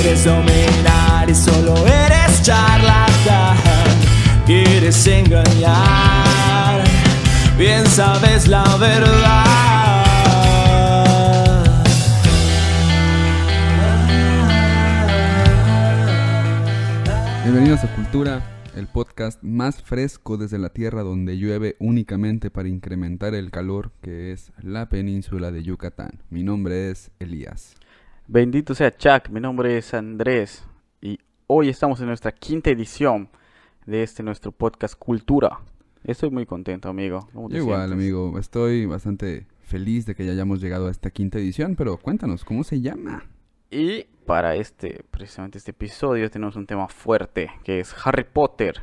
quieres dominar y solo eres charlatán. Quieres engañar, bien sabes la verdad. Bienvenidos a Cultura, el podcast más fresco desde la tierra donde llueve únicamente para incrementar el calor, que es la península de Yucatán. Mi nombre es Elías. Bendito sea Chuck, mi nombre es Andrés y hoy estamos en nuestra quinta edición de nuestro podcast Cultura. Estoy muy contento, amigo. ¿Cómo te Igual, sientes? amigo, estoy bastante feliz de que ya hayamos llegado a esta quinta edición, pero cuéntanos, ¿cómo se llama? Y para precisamente este episodio tenemos un tema fuerte que es Harry Potter,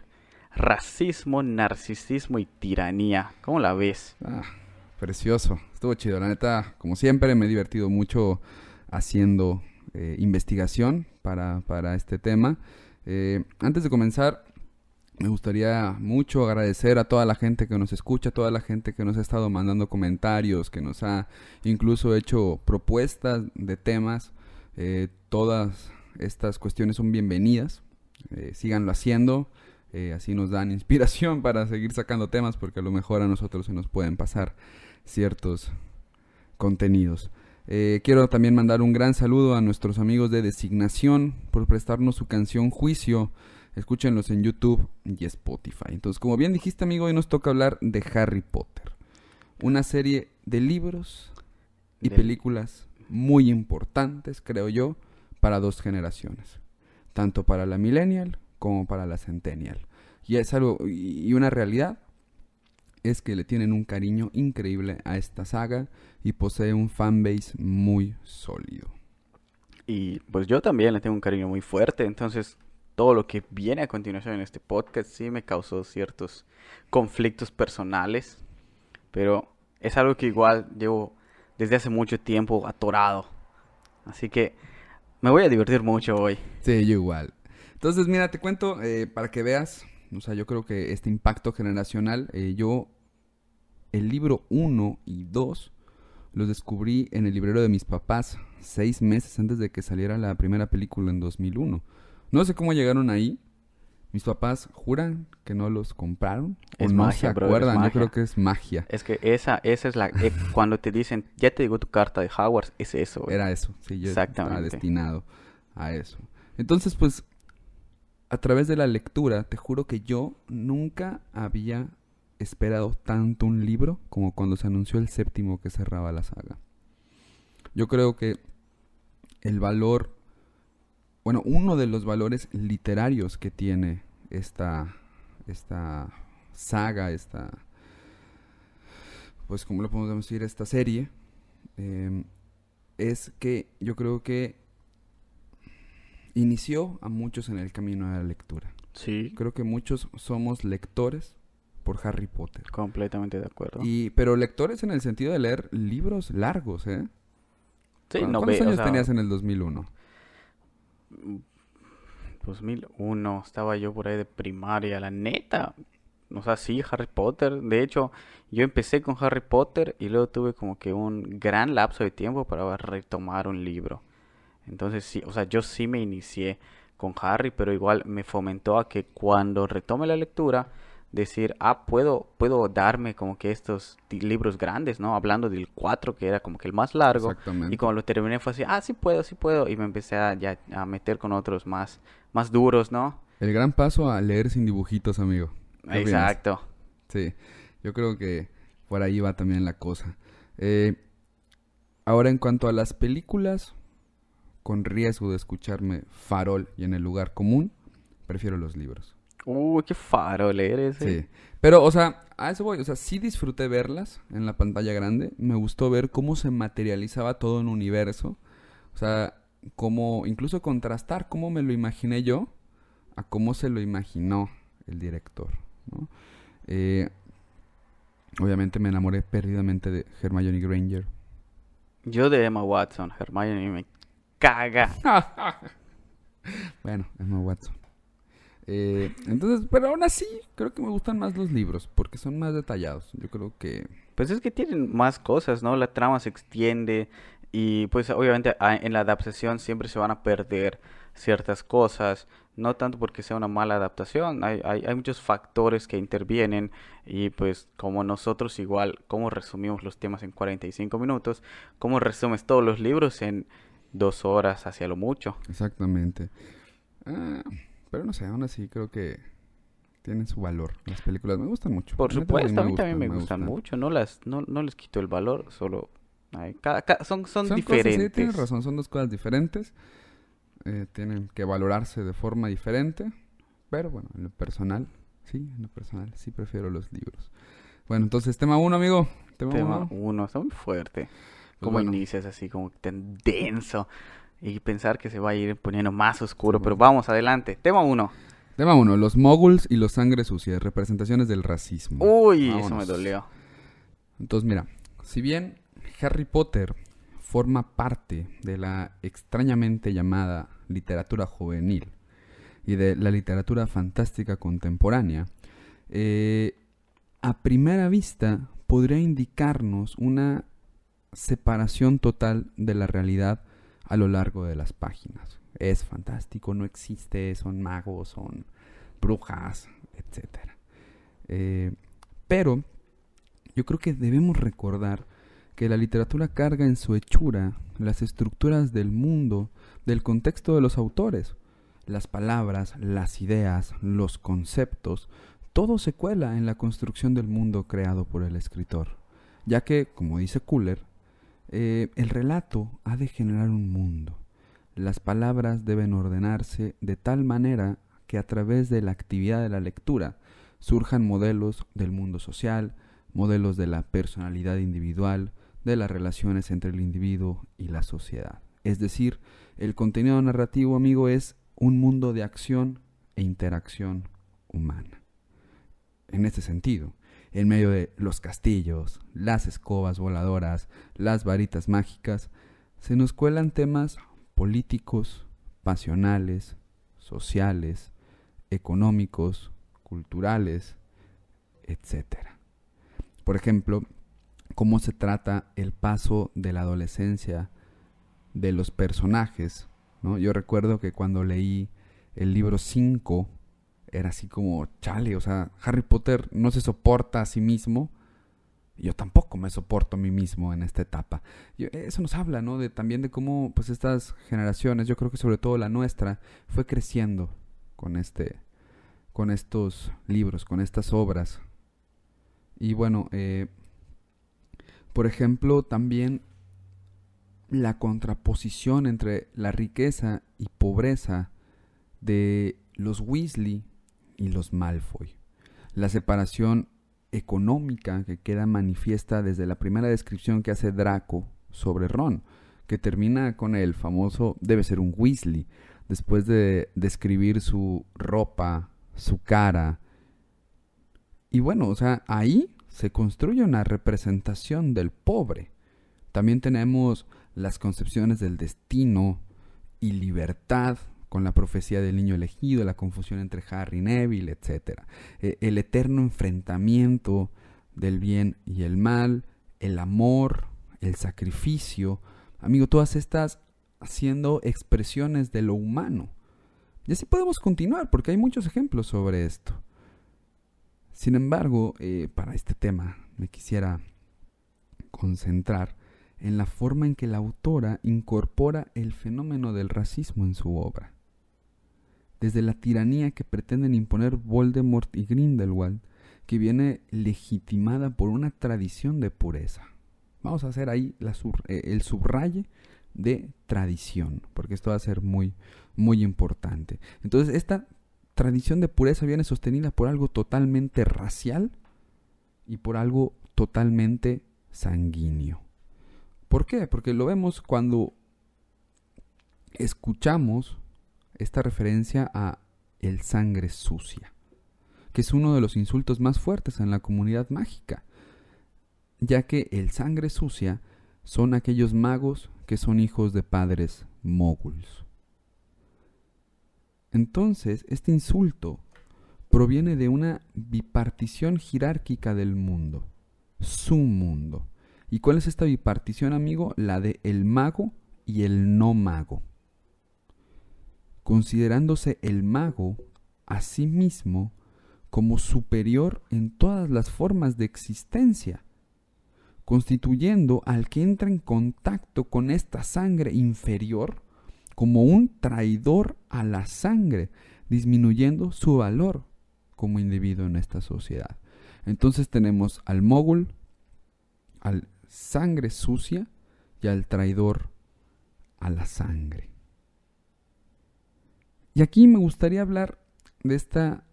racismo, narcisismo y tiranía. ¿Cómo la ves? Precioso, estuvo chido, la neta, como siempre me he divertido mucho haciendo investigación para este tema. Antes de comenzar, me gustaría mucho agradecer a toda la gente que nos escucha, a toda la gente que nos ha estado mandando comentarios, que nos ha incluso hecho propuestas de temas. Todas estas cuestiones son bienvenidas, síganlo haciendo, así nos dan inspiración para seguir sacando temas, porque a lo mejor a nosotros se nos pueden pasar ciertos contenidos. Quiero también mandar un gran saludo a nuestros amigos de Designación por prestarnos su canción Juicio. Escúchenlos en YouTube y Spotify. Entonces, como bien dijiste, amigo, hoy nos toca hablar de Harry Potter, una serie de libros y películas muy importantes, creo yo, para dos generaciones, tanto para la millennial como para la centennial. Y es algo, y una realidad es que le tienen un cariño increíble a esta saga y posee un fanbase muy sólido. Y pues yo también le tengo un cariño muy fuerte, entonces todo lo que viene a continuación en este podcast sí me causó ciertos conflictos personales, pero es algo que igual llevo desde hace mucho tiempo atorado. Así que me voy a divertir mucho hoy. Sí, yo igual. Entonces, mira, te cuento para que veas, o sea, yo creo que este impacto generacional, el libro 1 y 2 los descubrí en el librero de mis papás 6 meses antes de que saliera la primera película en 2001. No sé cómo llegaron ahí. Mis papás juran que no los compraron. Es o no magia, se bro, acuerdan. es Yo magia. creo que es magia. Es que esa es la... cuando te dicen, ya te llegó tu carta de Hogwarts, es eso, güey. Era eso. Sí, yo estaba Exactamente. destinado a eso. Entonces, pues, a través de la lectura, te juro que yo nunca había esperado tanto un libro como cuando se anunció el séptimo que cerraba la saga. Yo creo que el valor... Bueno, uno de los valores literarios que tiene esta saga, pues como lo podemos decir, esta serie, es que yo creo que inició a muchos en el camino de la lectura. Sí, Creo que muchos somos lectores por Harry Potter. completamente de acuerdo. Pero lectores en el sentido de leer libros largos, ¿eh? Sí, ¿Cuántos años tenías en el 2001? 2001, estaba yo por ahí de primaria, la neta. O sea, sí, Harry Potter. De hecho, yo empecé con Harry Potter y luego tuve como que un gran lapso de tiempo para retomar un libro. Entonces sí, o sea, yo sí me inicié con Harry, pero igual me fomentó a que cuando retome la lectura, decir, puedo darme como que estos libros grandes, ¿no? Hablando del 4, que era como que el más largo. Exactamente. Y cuando lo terminé fue así, sí puedo. Y me empecé a meter con otros más duros, ¿no? El gran paso a leer sin dibujitos, amigo. ¿Qué opinas? Exacto. Sí, yo creo que por ahí va también la cosa. Ahora, en cuanto a las películas, con riesgo de escucharme farol y en el lugar común, prefiero los libros. Uy, qué farol eres. Sí, pero, o sea, a eso voy. O sea, sí disfruté verlas en la pantalla grande. Me gustó ver cómo se materializaba todo en un universo. O sea, cómo, incluso contrastar cómo me lo imaginé yo a cómo se lo imaginó el director, ¿no? Obviamente me enamoré perdidamente de Hermione Granger. Yo de Emma Watson, Hermione me caga. Bueno, Emma Watson. Entonces, pero aún así, creo que me gustan más los libros, porque son más detallados. Yo creo que... Pues es que tienen más cosas, ¿no? La trama se extiende, Y pues obviamente en la adaptación siempre se van a perder ciertas cosas, no tanto porque sea una mala adaptación, hay muchos factores que intervienen y pues como nosotros igual, cómo resumimos los temas en 45 minutos, cómo resumes todos los libros en 2 horas hacia lo mucho. Exactamente. Ah, pero no sé, aún así creo que tienen su valor. Las películas me gustan mucho. Por La neta, supuesto, a mí también me me gustan gustan. mucho, no les quito el valor, solo son Son cosas, sí, tienes diferentes. razón, son dos cosas diferentes. Tienen que valorarse de forma diferente. Pero bueno, en lo personal, sí prefiero los libros. Bueno, entonces, tema uno, amigo. Tema Tema uno. uno, está muy fuerte. Pues Como bueno, inicias así, como tan denso. Y pensar que se va a ir poniendo más oscuro. sí, Pero bueno. vamos, adelante. Tema uno. Tema uno, los moguls y los sangre sucias, representaciones del racismo. Uy, eso me Vámonos. dolió. Entonces, mira, si bien Harry Potter forma parte de la extrañamente llamada literatura juvenil y de la literatura fantástica contemporánea, a primera vista podría indicarnos una separación total de la realidad a lo largo de las páginas. Es fantástico, no existe, son magos, son brujas, etcétera. Pero yo creo que debemos recordar que la literatura carga en su hechura las estructuras del mundo, del contexto de los autores. Las palabras, las ideas, los conceptos, todo se cuela en la construcción del mundo creado por el escritor. Ya que, como dice Kuller, el relato ha de generar un mundo. Las palabras deben ordenarse de tal manera que a través de la actividad de la lectura surjan modelos del mundo social, modelos de la personalidad individual, de las relaciones entre el individuo y la sociedad. Es decir, el contenido narrativo, amigo, es un mundo de acción e interacción humana. En este sentido, en medio de los castillos, las escobas voladoras, las varitas mágicas, se nos cuelan temas políticos, pasionales, sociales, económicos, culturales, etc. Por ejemplo, cómo se trata el paso de la adolescencia de los personajes, ¿no? Yo recuerdo que cuando leí el libro 5, era así como, chale, o sea, Harry Potter no se soporta a sí mismo, yo tampoco me soporto a mí mismo en esta etapa. Eso nos habla, ¿no? También de cómo, pues, estas generaciones, yo creo que sobre todo la nuestra, fue creciendo con estos libros, con estas obras. Y bueno, por ejemplo, también la contraposición entre la riqueza y pobreza de los Weasley y los Malfoy. La separación económica que queda manifiesta desde la primera descripción que hace Draco sobre Ron, que termina con el famoso debe ser un Weasley, después de describir su ropa, su cara. Y bueno, o sea, ahí se construye una representación del pobre. También tenemos las concepciones del destino y libertad con la profecía del niño elegido, la confusión entre Harry y Neville, etc. El eterno enfrentamiento del bien y el mal, el amor, el sacrificio. Amigo, todas estas siendo expresiones de lo humano. Y así podemos continuar porque hay muchos ejemplos sobre esto. Sin embargo, para este tema me quisiera concentrar en la forma en que la autora incorpora el fenómeno del racismo en su obra. Desde la tiranía que pretenden imponer Voldemort y Grindelwald, que viene legitimada por una tradición de pureza. Vamos a hacer ahí el subraye de tradición, porque esto va a ser muy, muy importante. Entonces, esta tradición de pureza viene sostenida por algo totalmente racial y por algo totalmente sanguíneo. ¿Por qué? Porque lo vemos cuando escuchamos esta referencia a el sangre sucia, que es uno de los insultos más fuertes en la comunidad mágica, ya que el sangre sucia son aquellos magos que son hijos de padres moguls. Entonces, este insulto proviene de una bipartición jerárquica del mundo, su mundo, ¿Y cuál es esta bipartición, amigo? La de el mago y el no mago. Considerándose el mago a sí mismo como superior en todas las formas de existencia, constituyendo al que entra en contacto con esta sangre inferior como un traidor a la sangre, disminuyendo su valor como individuo en esta sociedad. Entonces tenemos al mogul, al sangre sucia y al traidor a la sangre. Y aquí me gustaría hablar de esta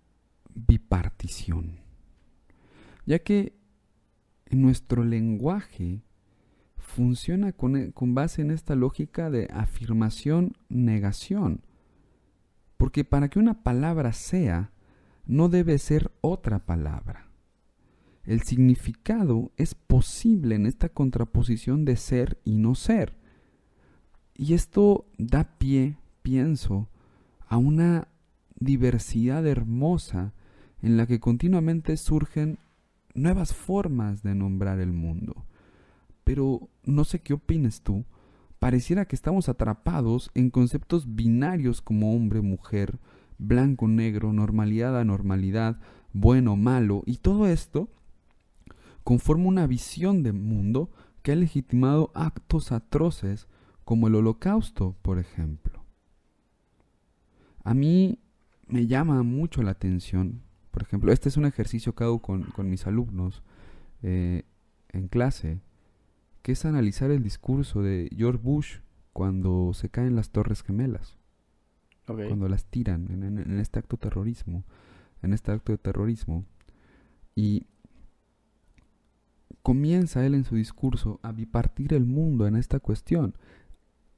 bipartición, ya que en nuestro lenguaje funciona con base en esta lógica de afirmación-negación, porque para que una palabra sea, no debe ser otra palabra. El significado es posible en esta contraposición de ser y no ser. Y esto da pie, pienso, a una diversidad hermosa en la que continuamente surgen nuevas formas de nombrar el mundo. Pero no sé qué opines tú. Pareciera que estamos atrapados en conceptos binarios como hombre-mujer, blanco-negro, normalidad-anormalidad, bueno-malo, y todo esto conforma una visión de mundo que ha legitimado actos atroces como el Holocausto, por ejemplo. A mí me llama mucho la atención, por ejemplo, este es un ejercicio que hago con mis alumnos en clase, que es analizar el discurso de George Bush cuando se caen las Torres Gemelas, cuando las tiran en este acto de terrorismo, y comienza él en su discurso a bipartir el mundo en esta cuestión,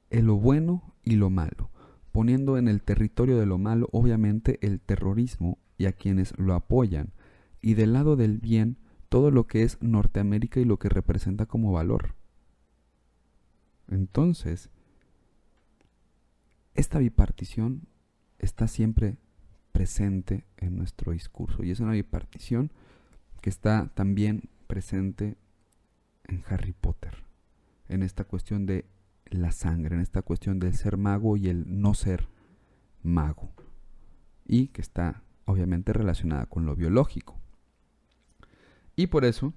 en lo bueno y lo malo, poniendo en el territorio de lo malo obviamente el terrorismo y a quienes lo apoyan, y del lado del bien todo lo que es Norteamérica y lo que representa como valor. Entonces, esta bipartición está siempre presente en nuestro discurso, y es una bipartición que está también presente en Harry Potter, en esta cuestión de la sangre, en esta cuestión del ser mago y el no ser mago, y que está obviamente relacionada con lo biológico. Y por eso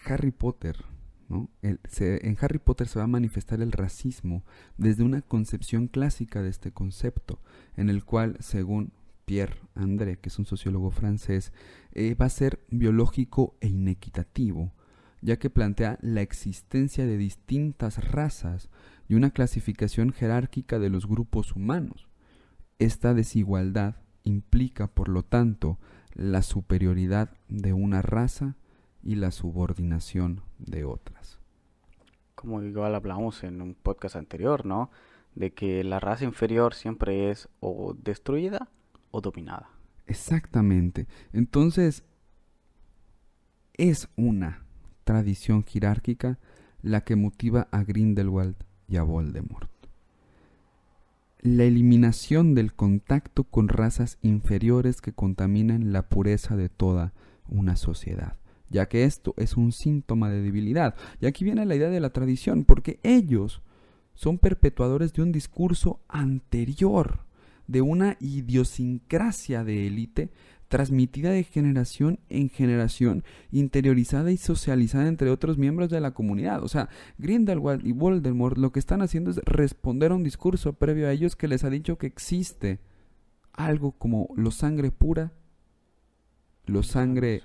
Harry Potter, ¿no? En Harry Potter se va a manifestar el racismo desde una concepción clásica de este concepto, en el cual, según Pierre André, que es un sociólogo francés, va a ser biológico e inequitativo, ya que plantea la existencia de distintas razas y una clasificación jerárquica de los grupos humanos. Esta desigualdad implica, por lo tanto, la superioridad de una raza y la subordinación de otras. Como igual hablamos en un podcast anterior, ¿no? De que la raza inferior siempre es o destruida o dominada. Exactamente. Entonces, es una tradición jerárquica la que motiva a Grindelwald y a Voldemort. La eliminación del contacto con razas inferiores que contaminan la pureza de toda una sociedad, ya que esto es un síntoma de debilidad. Y aquí viene la idea de la tradición, porque ellos son perpetuadores de un discurso anterior, de una idiosincrasia de élite transmitida de generación en generación, interiorizada y socializada entre otros miembros de la comunidad. O sea, Grindelwald y Voldemort lo que están haciendo es responder a un discurso previo a ellos que les ha dicho que existe algo como lo sangre pura, lo sangre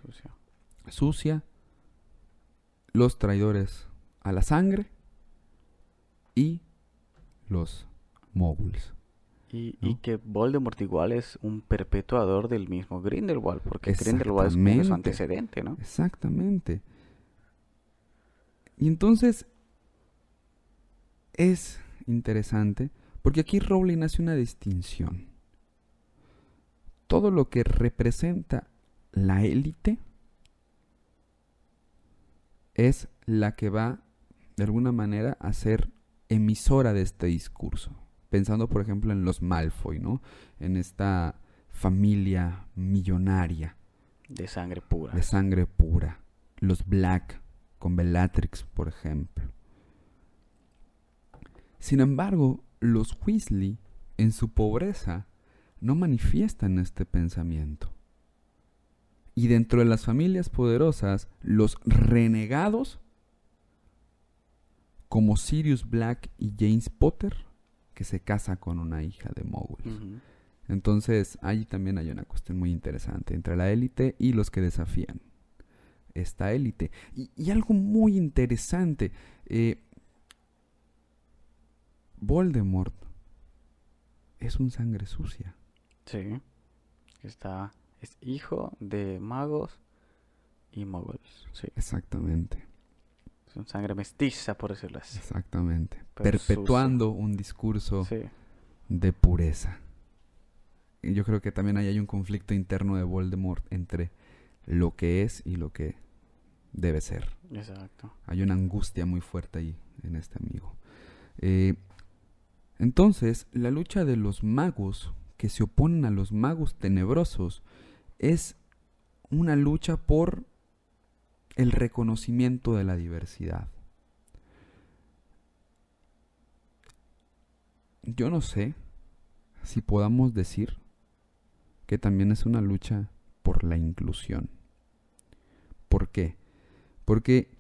sucia, los traidores a la sangre y los moguls. Y que Voldemort igual es un perpetuador del mismo Grindelwald, porque Grindelwald es como su antecedente, ¿no? Exactamente. Y entonces es interesante, porque aquí Rowling hace una distinción. Todo lo que representa la élite es la que va, de alguna manera, a ser emisora de este discurso. Pensando, por ejemplo, en los Malfoy, ¿no? En esta familia millonaria De sangre pura. De sangre pura. Los Black con Bellatrix, por ejemplo. Sin embargo, los Weasley, en su pobreza, no manifiestan este pensamiento. Y dentro de las familias poderosas, los renegados, como Sirius Black y James Potter, que se casa con una hija de moguls. Ujú. Entonces, ahí también hay una cuestión muy interesante entre la élite y los que desafían esta élite. Y algo muy interesante, Voldemort es un sangre sucia. Sí. Es hijo de magos y moguls. Sí. Exactamente, Es un sangre mestiza, por decirlo así. exactamente. Pero Perpetuando un discurso Sí. de pureza. Y yo creo que también ahí hay un conflicto interno de Voldemort entre lo que es y lo que debe ser. Exacto. Hay una angustia muy fuerte ahí en este amigo. Entonces, la lucha de los magos que se oponen a los magos tenebrosos es una lucha por el reconocimiento de la diversidad. Yo no sé si podamos decir que también es una lucha por la inclusión. ¿Por qué? Porque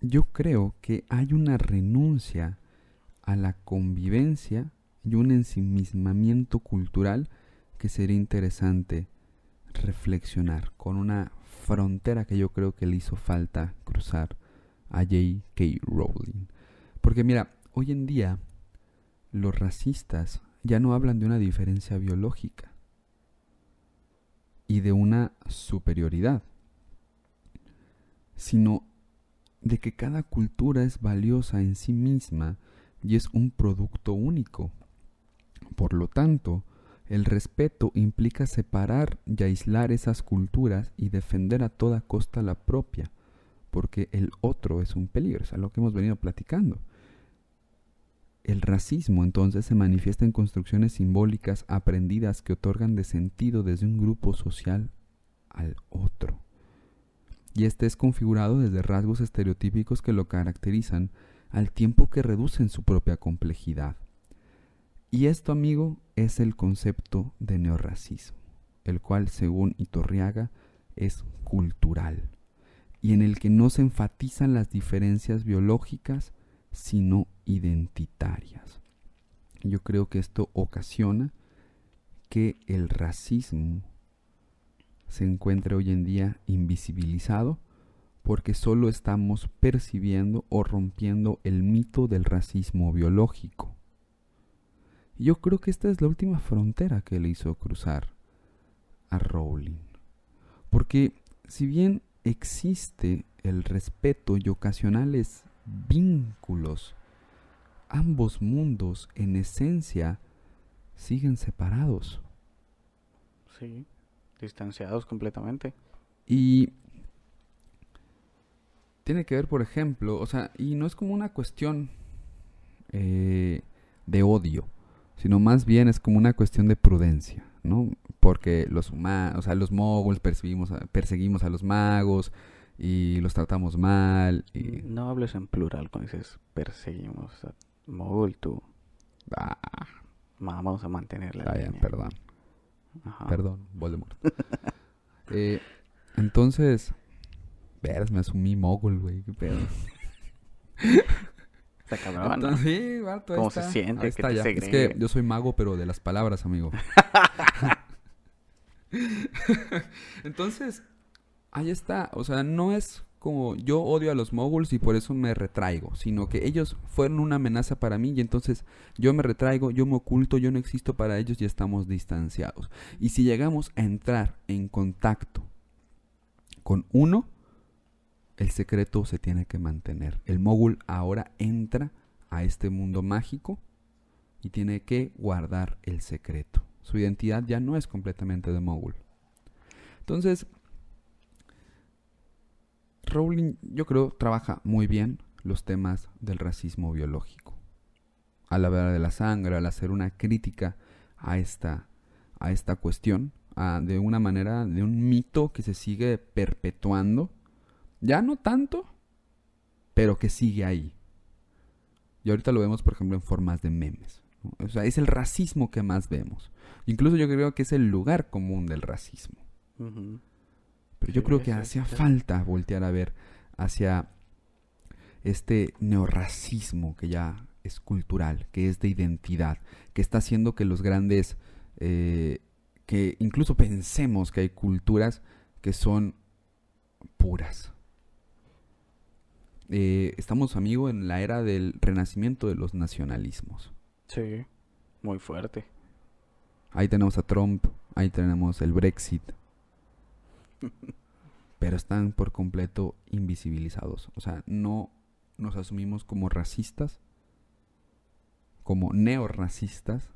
yo creo que hay una renuncia a la convivencia y un ensimismamiento cultural que sería interesante reflexionar con una frontera que yo creo que le hizo falta cruzar a J.K. Rowling. Porque mira, hoy en día los racistas ya no hablan de una diferencia biológica y de una superioridad, sino de que cada cultura es valiosa en sí misma y es un producto único. Por lo tanto, el respeto implica separar y aislar esas culturas y defender a toda costa la propia, porque el otro es un peligro, es algo que hemos venido platicando. El racismo entonces se manifiesta en construcciones simbólicas aprendidas que otorgan de sentido desde un grupo social al otro. Y este es configurado desde rasgos estereotípicos que lo caracterizan al tiempo que reducen su propia complejidad. Y esto, amigo, es el concepto de neorracismo, el cual, según Iturriaga, es cultural, y en el que no se enfatizan las diferencias biológicas, sino identitarias. Yo creo que esto ocasiona que el racismo se encuentre hoy en día invisibilizado porque solo estamos percibiendo o rompiendo el mito del racismo biológico. Yo creo que esta es la última frontera que le hizo cruzar a Rowling. Porque si bien existe el respeto y ocasionales vínculos, ambos mundos en esencia siguen separados. Sí, distanciados completamente. Y tiene que ver, por ejemplo, o sea, y no es como una cuestión de odio, sino más bien es como una cuestión de prudencia, ¿no? Porque los humanos, o sea, los moguls perseguimos a los magos y los tratamos mal. Y... No hables en plural cuando dices perseguimos a mogul, tú. Vamos a mantener la línea. Perdón. Ajá. Perdón, Voldemort. Entonces, me asumí mogul, güey, qué pedo. Está cabrón, ¿no? Entonces, sí, vato, ahí ¿Cómo está. se siente Ahí que está te ya. Es segregue? que yo soy mago, pero de las palabras, amigo. Entonces, ahí está. O sea, no es como yo odio a los moguls y por eso me retraigo, sino que ellos fueron una amenaza para mí y entonces yo me retraigo, yo me oculto, yo no existo para ellos y estamos distanciados. Y si llegamos a entrar en contacto con uno, el secreto se tiene que mantener. El mogul ahora entra a este mundo mágico y tiene que guardar el secreto. Su identidad ya no es completamente de mogul. Entonces, Rowling, yo creo, trabaja muy bien los temas del racismo biológico. Al hablar de la sangre, al hacer una crítica a esta cuestión, de una manera, de un mito que se sigue perpetuando. Ya no tanto, pero que sigue ahí. Y ahorita lo vemos, por ejemplo, en formas de memes, ¿no? O sea, es el racismo que más vemos. Incluso yo creo que es el lugar común del racismo. Ujú. Pero yo Sí, creo que sí, hacía sí. falta voltear a ver hacia este neorracismo que ya es cultural, que es de identidad, que está haciendo que los grandes, que incluso pensemos que hay culturas que son puras. Estamos, amigo, en la era del renacimiento de los nacionalismos. Sí, muy fuerte. Ahí tenemos a Trump, ahí tenemos el Brexit, pero están por completo invisibilizados. O sea, no nos asumimos como racistas, como neorracistas,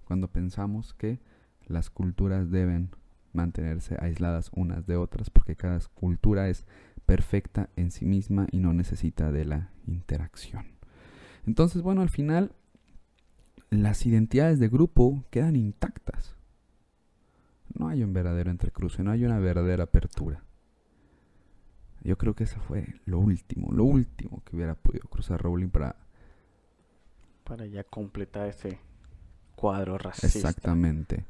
cuando pensamos que las culturas deben mantenerse aisladas unas de otras, porque cada cultura es perfecta en sí misma y no necesita de la interacción. Entonces, bueno, al final las identidades de grupo quedan intactas. No hay un verdadero entrecruce, no hay una verdadera apertura. Yo creo que eso fue lo último que hubiera podido cruzar Rowling para... Para ya completar ese cuadro racista. Exactamente.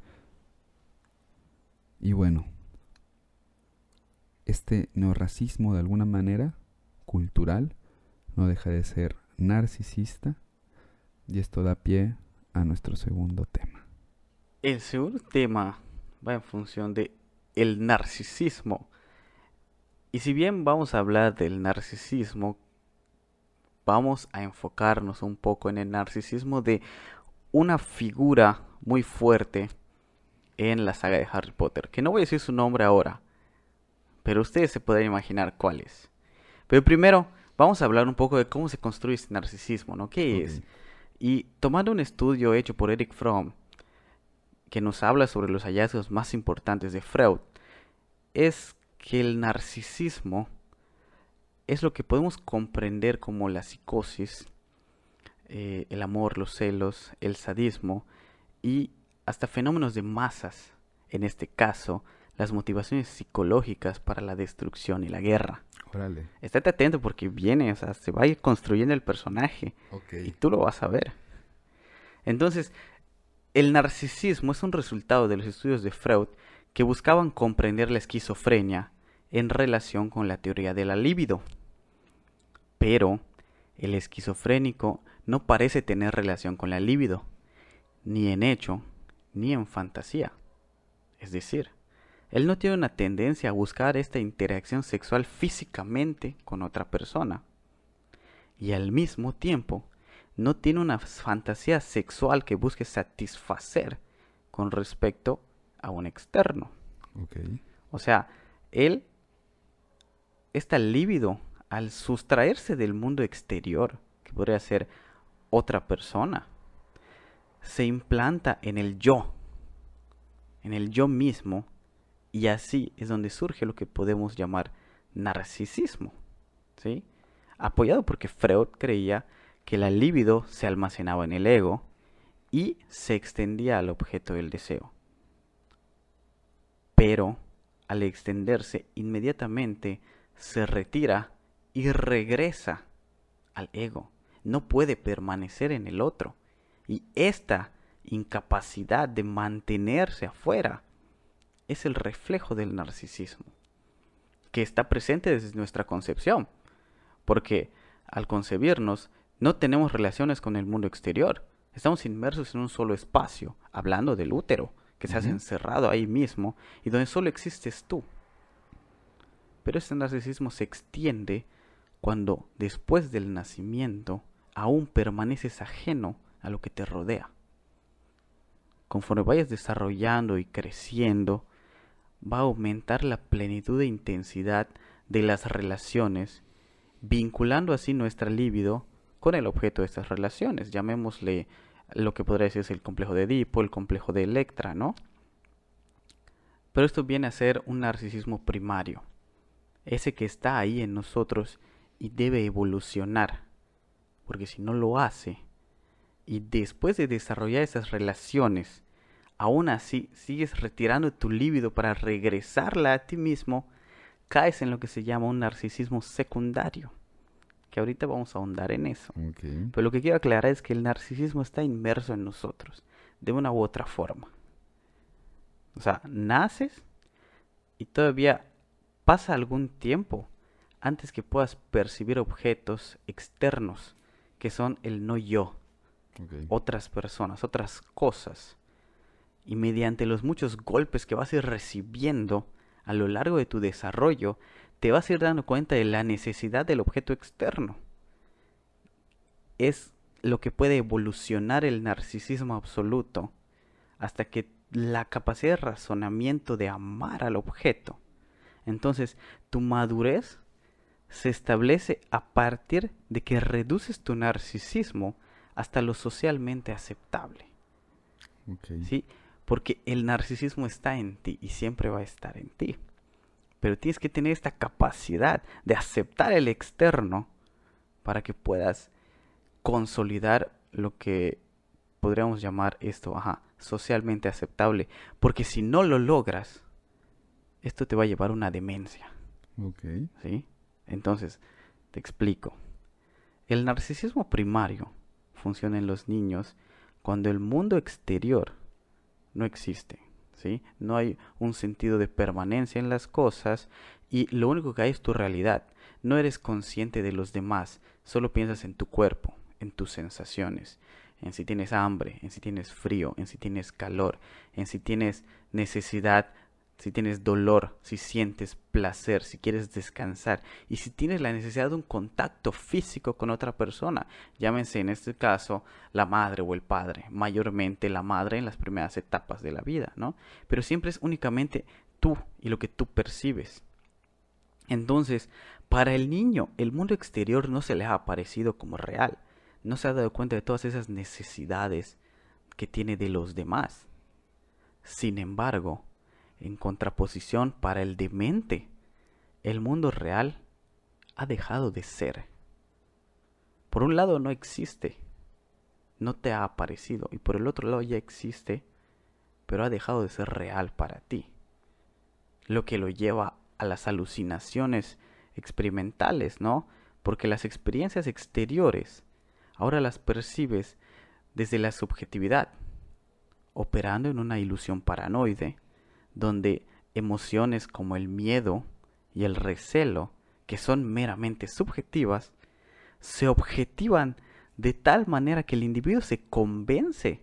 Y bueno, este neorracismo de alguna manera cultural no deja de ser narcisista, y esto da pie a nuestro segundo tema. El segundo tema va en función de el narcisismo. Y si bien vamos a hablar del narcisismo, vamos a enfocarnos un poco en el narcisismo de una figura muy fuerte en la saga de Harry Potter, que no voy a decir su nombre ahora, pero ustedes se podrán imaginar cuál es. Pero primero vamos a hablar un poco de cómo se construye este narcisismo, ¿no? ¿Qué es? Y tomando un estudio hecho por Erich Fromm, que nos habla sobre los hallazgos más importantes de Freud, es que el narcisismo es lo que podemos comprender como la psicosis, el amor, los celos, el sadismo y hasta fenómenos de masas, en este caso, las motivaciones psicológicas para la destrucción y la guerra. Órale. Estate atento porque viene, o sea, se va a ir construyendo el personaje y tú lo vas a ver. Entonces, el narcisismo es un resultado de los estudios de Freud que buscaban comprender la esquizofrenia en relación con la teoría de la libido. Pero el esquizofrénico no parece tener relación con la libido, ni en hecho, ni en fantasía. Es decir, él no tiene una tendencia a buscar esta interacción sexual físicamente con otra persona. Y al mismo tiempo, no tiene una fantasía sexual que busque satisfacer con respecto a un externo. Okay. O sea, él, esta libido, al sustraerse del mundo exterior, que podría ser otra persona, se implanta en el yo mismo, y así es donde surge lo que podemos llamar narcisismo, ¿sí? Apoyado porque Freud creía que la libido se almacenaba en el ego y se extendía al objeto del deseo. Pero al extenderse inmediatamente se retira y regresa al ego. No puede permanecer en el otro. Y esta incapacidad de mantenerse afuera es el reflejo del narcisismo, que está presente desde nuestra concepción. Porque al concebirnos no tenemos relaciones con el mundo exterior. Estamos inmersos en un solo espacio, hablando del útero, que se hace encerrado ahí mismo y donde solo existes tú. Pero este narcisismo se extiende cuando después del nacimiento aún permaneces ajeno a lo que te rodea. Conforme vayas desarrollando y creciendo, va a aumentar la plenitud e intensidad de las relaciones, vinculando así nuestra libido con el objeto de estas relaciones. Llamémosle lo que podría decirse el complejo de Edipo, el complejo de Electra, ¿no? Pero esto viene a ser un narcisismo primario, ese que está ahí en nosotros y debe evolucionar, porque si no lo hace, y después de desarrollar esas relaciones, aún así sigues retirando tu libido para regresarla a ti mismo, caes en lo que se llama un narcisismo secundario, que ahorita vamos a ahondar en eso. Ok. Pero lo que quiero aclarar es que el narcisismo está inmerso en nosotros, de una u otra forma. O sea, naces y todavía pasa algún tiempo antes que puedas percibir objetos externos, que son el no yo, Ok. otras personas, otras cosas. Y mediante los muchos golpes que vas a ir recibiendo a lo largo de tu desarrollo, te vas a ir dando cuenta de la necesidad del objeto externo. Es lo que puede evolucionar el narcisismo absoluto hasta que la capacidad de razonamiento de amar al objeto. Entonces, tu madurez se establece a partir de que reduces tu narcisismo hasta lo socialmente aceptable. Ok. ¿Sí? Porque el narcisismo está en ti y siempre va a estar en ti. Pero tienes que tener esta capacidad de aceptar el externo para que puedas consolidar lo que podríamos llamar esto, socialmente aceptable. Porque si no lo logras, esto te va a llevar a una demencia. Ok. ¿Sí? Entonces, te explico. El narcisismo primario funciona en los niños cuando el mundo exterior no existe, ¿sí? No hay un sentido de permanencia en las cosas y lo único que hay es tu realidad. No eres consciente de los demás, solo piensas en tu cuerpo, en tus sensaciones, en si tienes hambre, en si tienes frío, en si tienes calor, en si tienes necesidad, si tienes dolor, si sientes placer, si quieres descansar y si tienes la necesidad de un contacto físico con otra persona, llámense en este caso la madre o el padre, mayormente la madre en las primeras etapas de la vida, ¿no? Pero siempre es únicamente tú y lo que tú percibes. Entonces, para el niño, el mundo exterior no se le ha aparecido como real, no se ha dado cuenta de todas esas necesidades que tiene de los demás. Sin embargo, en contraposición para el demente, el mundo real ha dejado de ser. Por un lado no existe, no te ha aparecido, y por el otro lado ya existe, pero ha dejado de ser real para ti. Lo que lo lleva a las alucinaciones experimentales, ¿no? Porque las experiencias exteriores ahora las percibes desde la subjetividad, operando en una ilusión paranoide, donde emociones como el miedo y el recelo, que son meramente subjetivas, se objetivan de tal manera que el individuo se convence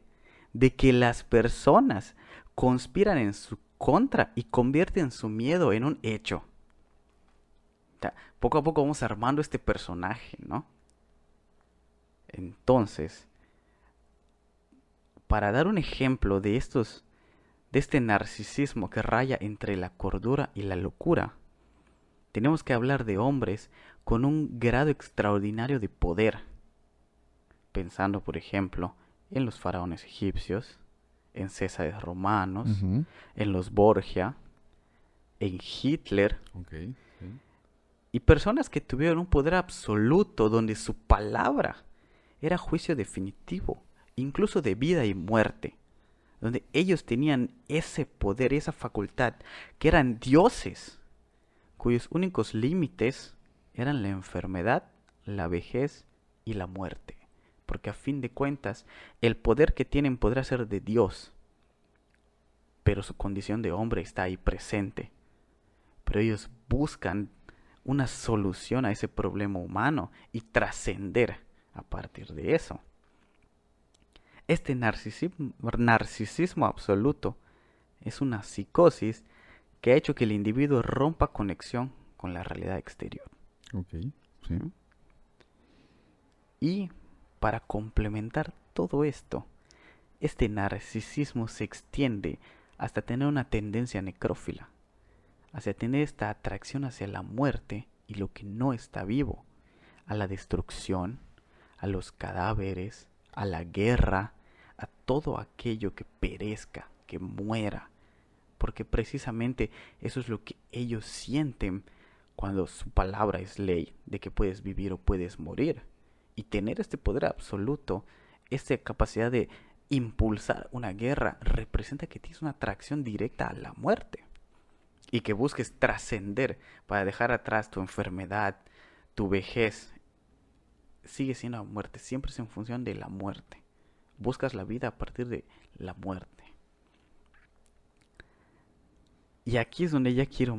de que las personas conspiran en su contra y convierten su miedo en un hecho. O sea, poco a poco vamos armando este personaje, ¿no? Entonces, para dar un ejemplo de este narcisismo que raya entre la cordura y la locura, tenemos que hablar de hombres con un grado extraordinario de poder, pensando por ejemplo en los faraones egipcios, en Césares romanos, Ujú. en los Borgia, en Hitler, Ok. Sí. y personas que tuvieron un poder absoluto donde su palabra era juicio definitivo, incluso de vida y muerte, donde ellos tenían ese poder, esa facultad, que eran dioses, cuyos únicos límites eran la enfermedad, la vejez y la muerte. Porque a fin de cuentas, el poder que tienen podrá ser de Dios, pero su condición de hombre está ahí presente. Pero ellos buscan una solución a ese problema humano y trascender a partir de eso. Este narcisismo absoluto es una psicosis que ha hecho que el individuo rompa conexión con la realidad exterior. Ok. Sí. Y para complementar todo esto, este narcisismo se extiende hasta tener una tendencia necrófila, hacia tener esta atracción hacia la muerte y lo que no está vivo, a la destrucción, a los cadáveres, a la guerra, a todo aquello que perezca, que muera, porque precisamente eso es lo que ellos sienten cuando su palabra es ley, de que puedes vivir o puedes morir. Y tener este poder absoluto, esta capacidad de impulsar una guerra representa que tienes una atracción directa a la muerte. Y que busques trascender para dejar atrás tu enfermedad, tu vejez. Sigue siendo la muerte, siempre es en función de la muerte. Buscas la vida a partir de la muerte. Y aquí es donde ya quiero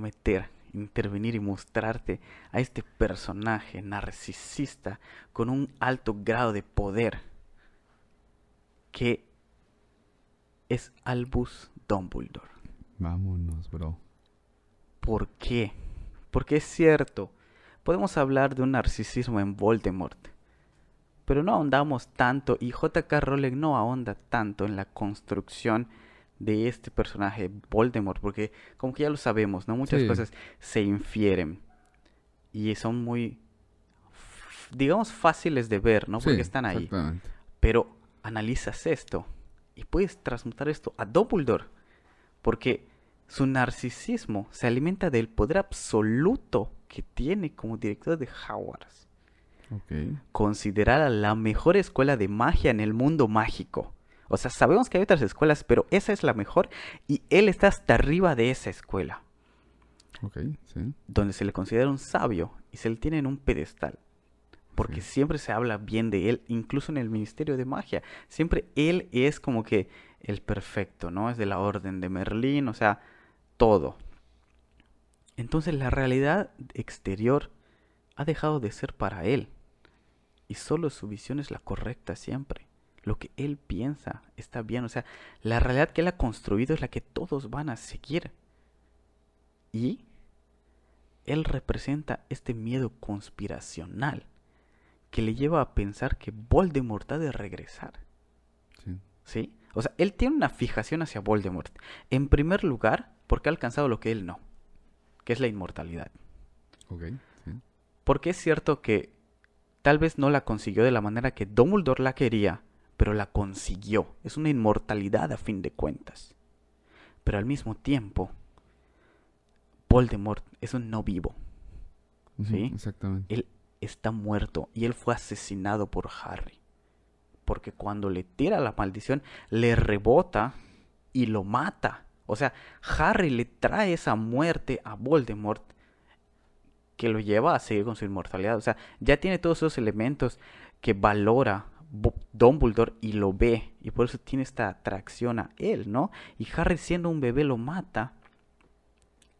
intervenir y mostrarte a este personaje narcisista con un alto grado de poder, que es Albus Dumbledore. Vámonos, bro. ¿Por qué? Porque es cierto, podemos hablar de un narcisismo en Voldemort, pero no ahondamos tanto, y J.K. Rowling no ahonda tanto en la construcción de este personaje Voldemort, porque como que ya lo sabemos, ¿no? Muchas cosas se infieren y son muy, digamos, fáciles de ver, ¿no? Porque están ahí. Pero analizas esto y puedes transmutar esto a Dumbledore, porque su narcisismo se alimenta del poder absoluto que tiene como director de Hogwarts. Considerada la mejor escuela de magia en el mundo mágico. O sea, sabemos que hay otras escuelas, pero esa es la mejor y él está hasta arriba de esa escuela. Donde se le considera un sabio y se le tiene en un pedestal. Porque siempre se habla bien de él, incluso en el Ministerio de Magia. Siempre él es como que el perfecto, ¿no? Es de la Orden de Merlín, o sea, todo. Entonces la realidad exterior ha dejado de ser para él. Y solo su visión es la correcta siempre. Lo que él piensa está bien. O sea, la realidad que él ha construido es la que todos van a seguir. Y él representa este miedo conspiracional que le lleva a pensar que Voldemort ha de regresar. ¿Sí? O sea, él tiene una fijación hacia Voldemort. En primer lugar, porque ha alcanzado lo que él no, que es la inmortalidad. Porque es cierto que tal vez no la consiguió de la manera que Dumbledore la quería, pero la consiguió. Es una inmortalidad a fin de cuentas. Pero al mismo tiempo, Voldemort es un no vivo. ¿Sí? Exactamente. Él está muerto y él fue asesinado por Harry. Porque cuando le tira la maldición, le rebota y lo mata. O sea, Harry le trae esa muerte a Voldemort que lo lleva a seguir con su inmortalidad. O sea, ya tiene todos esos elementos que valora Dumbledore y lo ve. Y por eso tiene esta atracción a él, ¿no? Y Harry, siendo un bebé, lo mata.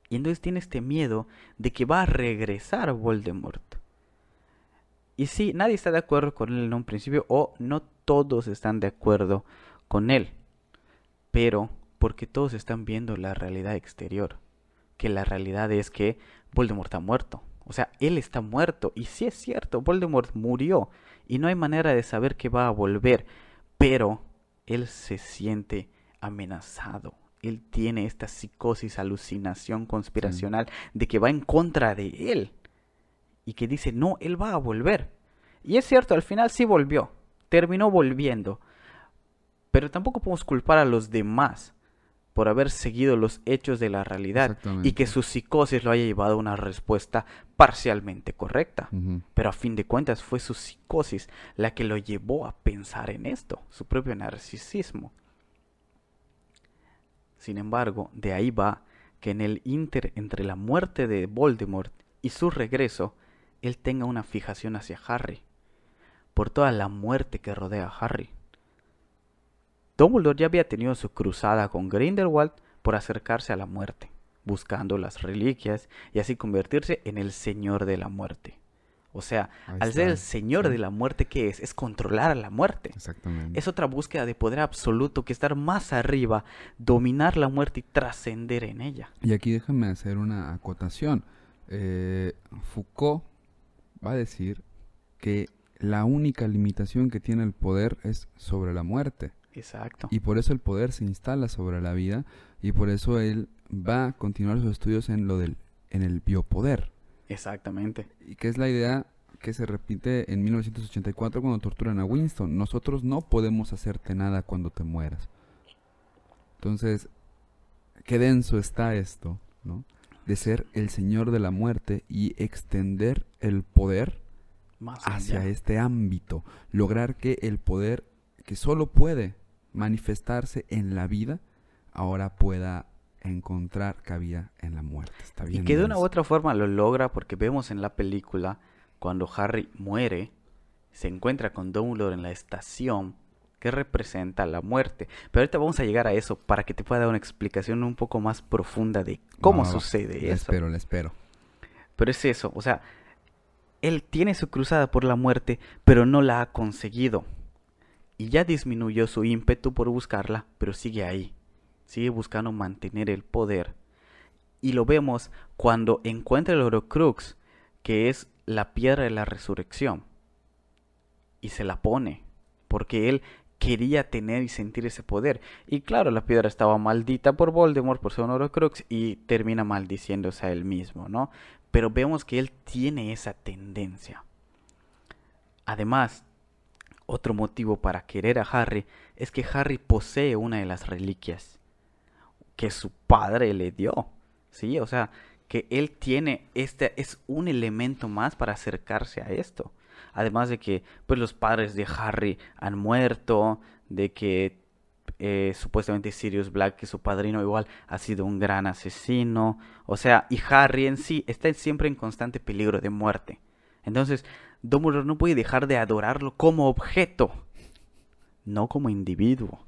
Y entonces tiene este miedo de que va a regresar Voldemort. Y sí, nadie está de acuerdo con él en un principio, o no todos están de acuerdo con él. Pero porque todos están viendo la realidad exterior. Que la realidad es que Voldemort ha muerto. O sea, él está muerto. Y sí es cierto, Voldemort murió. Y no hay manera de saber que va a volver. Pero él se siente amenazado. Él tiene esta psicosis, alucinación conspiracional de que va en contra de él. Y que dice, no, él va a volver. Y es cierto, al final sí volvió. Terminó volviendo. Pero tampoco podemos culpar a los demás por haber seguido los hechos de la realidad y que su psicosis lo haya llevado a una respuesta parcialmente correcta. Pero a fin de cuentas fue su psicosis la que lo llevó a pensar en esto, su propio narcisismo. Sin embargo, de ahí va que en el ínter entre la muerte de Voldemort y su regreso, él tenga una fijación hacia Harry, por toda la muerte que rodea a Harry. Dumbledore ya había tenido su cruzada con Grindelwald por acercarse a la muerte, buscando las reliquias y así convertirse en el Señor de la Muerte. O sea, al ser el Señor de la Muerte, ¿qué es? Es controlar a la muerte. Exactamente. Es otra búsqueda de poder absoluto que estar más arriba, dominar la muerte y trascender en ella. Y aquí déjame hacer una acotación. Foucault va a decir que la única limitación que tiene el poder es sobre la muerte. Exacto. Y por eso el poder se instala sobre la vida y por eso él va a continuar sus estudios en el biopoder. Exactamente. Y que es la idea que se repite en 1984 cuando torturan a Winston. Nosotros no podemos hacerte nada cuando te mueras. Entonces, qué denso está esto, ¿no? De ser el Señor de la Muerte y extender el poder más hacia este ámbito. Lograr que el poder que solo puede manifestarse en la vida, ahora pueda encontrar cabida en la muerte. Está bien. Y que de una u denso. otra forma lo logra porque vemos en la película cuando Harry muere, se encuentra con Dumbledore en la estación que representa la muerte. Pero ahorita vamos a llegar a eso para que te pueda dar una explicación un poco más profunda de cómo Va, va, va. sucede La eso. espero, la espero. Pero es eso, o sea, él tiene su cruzada por la muerte, pero no la ha conseguido. Y ya disminuyó su ímpetu por buscarla, pero sigue ahí. Sigue buscando mantener el poder. Y lo vemos cuando encuentra el Horcrux, que es la piedra de la resurrección. Y se la pone, porque él quería tener y sentir ese poder. Y claro, la piedra estaba maldita por Voldemort, por ser un Horcrux, y termina maldiciéndose a él mismo, ¿no? Pero vemos que él tiene esa tendencia. Además, otro motivo para querer a Harry es que Harry posee una de las reliquias que su padre le dio, ¿sí? O sea, que él tiene, este es un elemento más para acercarse a esto. Además de que, pues, los padres de Harry han muerto, de que supuestamente Sirius Black, que su padrino igual, ha sido un gran asesino. O sea, y Harry en sí está siempre en constante peligro de muerte. Entonces, Dumbledore no puede dejar de adorarlo como objeto, no como individuo.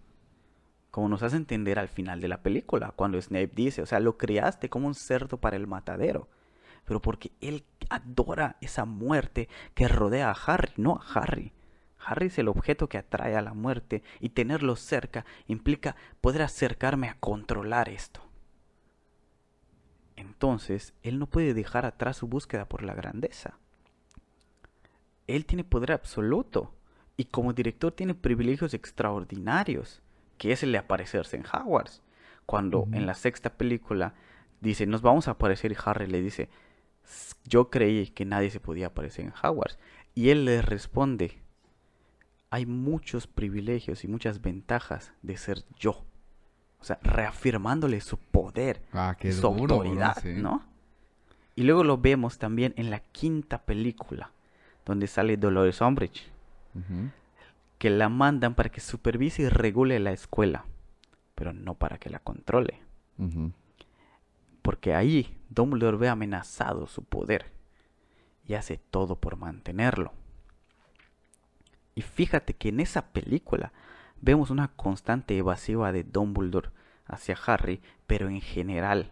Como nos hace entender al final de la película, cuando Snape dice, o sea, lo criaste como un cerdo para el matadero. Pero porque él adora esa muerte que rodea a Harry, no a Harry. Harry es el objeto que atrae a la muerte, y tenerlo cerca implica poder acercarme a controlar esto. Entonces, él no puede dejar atrás su búsqueda por la grandeza. Él tiene poder absoluto, y como director tiene privilegios extraordinarios, que es el de aparecerse en Hogwarts. Cuando en la sexta película dice, nos vamos a aparecer, y Harry le dice, yo creí que nadie se podía aparecer en Hogwarts. Y él le responde, hay muchos privilegios y muchas ventajas de ser yo. O sea, reafirmándole su poder, Qué su duro, autoridad, sí. ¿no? Y luego lo vemos también en la quinta película, donde sale Dolores Umbridge, Ujú. que la mandan para que supervise y regule la escuela, pero no para que la controle. Ujú. Porque ahí Dumbledore ve amenazado su poder y hace todo por mantenerlo. Y fíjate que en esa película vemos una constante evasiva de Dumbledore hacia Harry, pero en general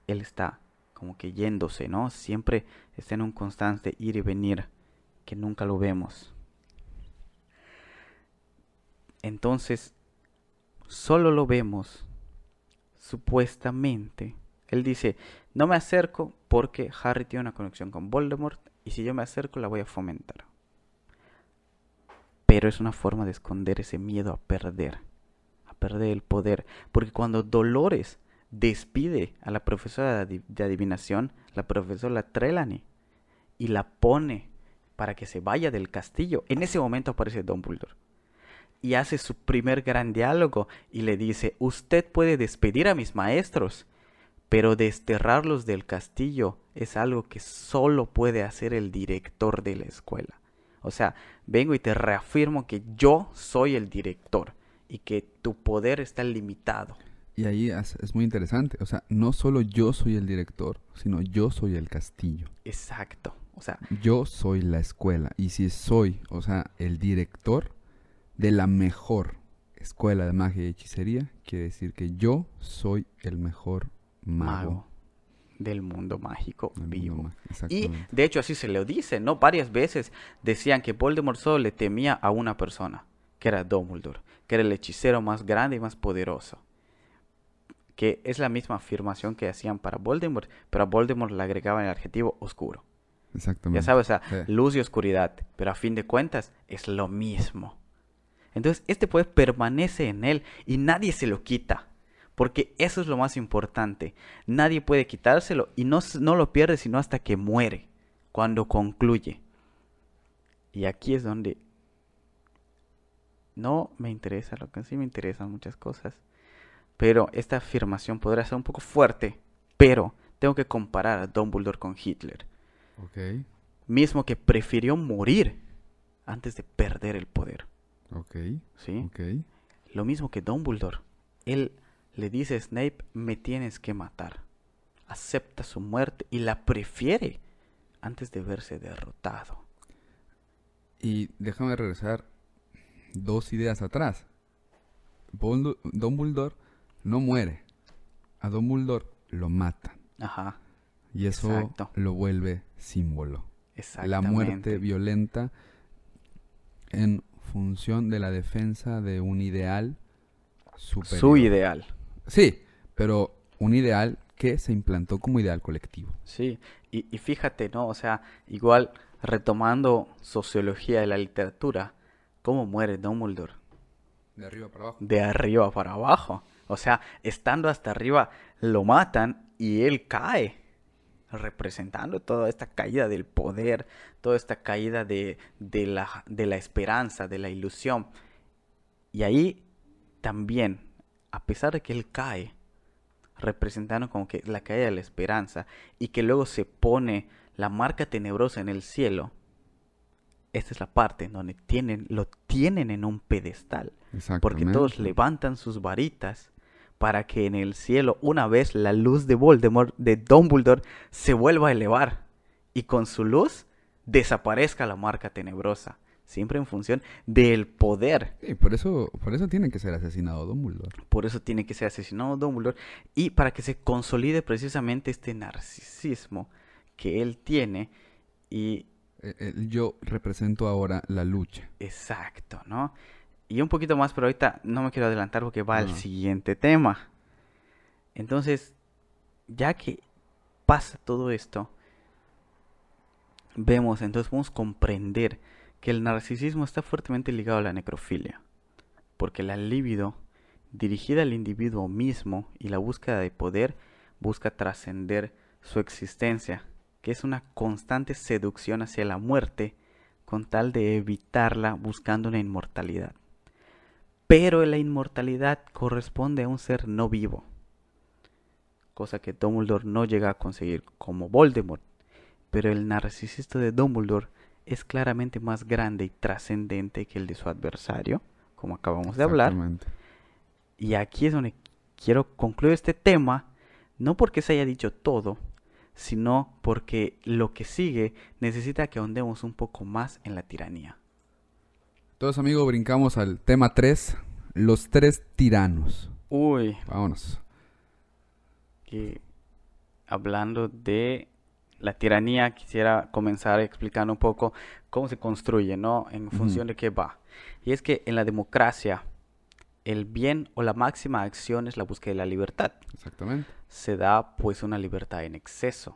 él está como que yéndose, ¿no? Siempre está en un constante ir y venir que nunca lo vemos. Entonces, solo lo vemos supuestamente. Él dice, no me acerco porque Harry tiene una conexión con Voldemort, y si yo me acerco la voy a fomentar. Pero es una forma de esconder ese miedo a perder el poder. Porque cuando Dolores despide a la profesora de adivinación, la profesora Trelawney, y la pone para que se vaya del castillo, en ese momento aparece Dumbledore. Y hace su primer gran diálogo y le dice, usted puede despedir a mis maestros, pero desterrarlos del castillo es algo que solo puede hacer el director de la escuela. O sea, vengo y te reafirmo que yo soy el director y que tu poder está limitado. Y ahí es muy interesante. O sea, no solo yo soy el director, sino yo soy el castillo. Exacto. O sea, Yo soy la escuela. Y si soy, o sea, el director de la mejor escuela de magia y hechicería, quiere decir que yo soy el mejor mago del mundo mágico del vivo. mundo mágico. Y Exactamente. de hecho así se lo dice, ¿no? Varias veces decían que Voldemort solo le temía a una persona, que era Dumbledore, que era el hechicero más grande y más poderoso. Que es la misma afirmación que hacían para Voldemort, pero a Voldemort le agregaban el adjetivo oscuro. Exactamente. Ya sabes, o sea, Sí. luz y oscuridad, pero a fin de cuentas es lo mismo. Entonces este poder permanece en él y nadie se lo quita. Porque eso es lo más importante. Nadie puede quitárselo y no lo pierde sino hasta que muere, cuando concluye. Y aquí es donde no me interesa, lo que sí me interesan muchas cosas. Pero esta afirmación podrá ser un poco fuerte, pero tengo que comparar a Dumbledore con Hitler. Ok. Mismo que prefirió morir antes de perder el poder. Ok. ¿Sí? Ok. lo mismo que Dumbledore. Él le dice a Snape, me tienes que matar. Acepta su muerte y la prefiere antes de verse derrotado. Y déjame regresar 2 ideas atrás. Dumbledore no muere. A Dumbledore lo matan. Ajá. Y eso Exacto. lo vuelve símbolo. La Exactamente. muerte violenta en función de la defensa de un ideal superior. Su ideal. Sí, pero un ideal que se implantó como ideal colectivo. Sí, y fíjate, ¿no? O sea, igual retomando sociología de la literatura, ¿cómo muere Dumbledore? De arriba para abajo. De arriba para abajo. O sea, estando hasta arriba lo matan y él cae, representando toda esta caída del poder, toda esta caída de la esperanza, de la ilusión. Y ahí también, a pesar de que él cae, representando como que la caída de la esperanza, y que luego se pone la marca tenebrosa en el cielo, esta es la parte en donde lo tienen en un pedestal. Porque todos levantan sus varitas para que en el cielo, una vez la luz de Voldemort, de Dumbledore, se vuelva a elevar. Y con su luz desaparezca la marca tenebrosa. Siempre en función del poder. Sí, por eso tiene que ser asesinado Dumbledore. Por eso tiene que ser asesinado Dumbledore. Y para que se consolide precisamente este narcisismo que él tiene. Y yo represento ahora la lucha. exacto, ¿no? Y un poquito más, pero ahorita no me quiero adelantar porque va al siguiente tema. Entonces, ya que pasa todo esto, podemos comprender que el narcisismo está fuertemente ligado a la necrofilia. Porque la libido, dirigida al individuo mismo y la búsqueda de poder, busca trascender su existencia, que es una constante seducción hacia la muerte, con tal de evitarla buscando una inmortalidad. Pero la inmortalidad corresponde a un ser no vivo, cosa que Dumbledore no llega a conseguir como Voldemort. Pero el narcisista de Dumbledore es claramente más grande y trascendente que el de su adversario, como acabamos de hablar. Y aquí es donde quiero concluir este tema, no porque se haya dicho todo, sino porque lo que sigue necesita que ahondemos un poco más en la tiranía. Entonces, amigo, brincamos al tema 3, los 3 tiranos. Uy. Vámonos. Que hablando de la tiranía, quisiera comenzar explicando un poco cómo se construye, ¿no? En función de qué va. Y es que en la democracia, el bien o la máxima acción es la búsqueda de la libertad. Exactamente. Se da pues una libertad en exceso,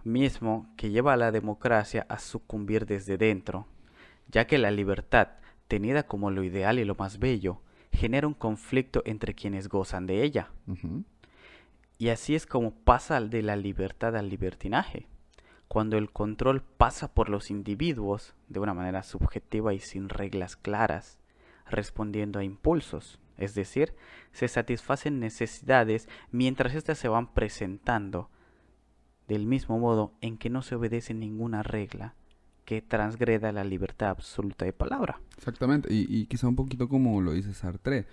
mismo que lleva a la democracia a sucumbir desde dentro, ya que la libertad, tenida como lo ideal y lo más bello, genera un conflicto entre quienes gozan de ella. Y así es como pasa de la libertad al libertinaje, cuando el control pasa por los individuos de una manera subjetiva y sin reglas claras, respondiendo a impulsos, es decir, se satisfacen necesidades mientras éstas se van presentando, del mismo modo en que no se obedece ninguna regla que transgreda la libertad absoluta de palabra. Exactamente, y quizá un poquito como lo dice Sartre,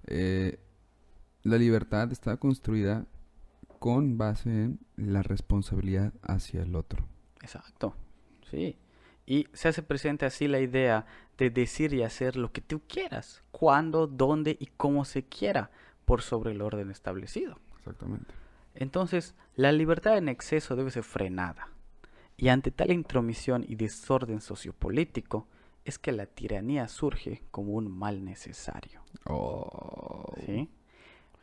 la libertad está construida con base en la responsabilidad hacia el otro. Exacto, sí. Y se hace presente así la idea de decir y hacer lo que tú quieras, cuándo, dónde y cómo se quiera, por sobre el orden establecido. Exactamente. Entonces, la libertad en exceso debe ser frenada. Y ante tal intromisión y desorden sociopolítico, es que la tiranía surge como un mal necesario. ¿Sí?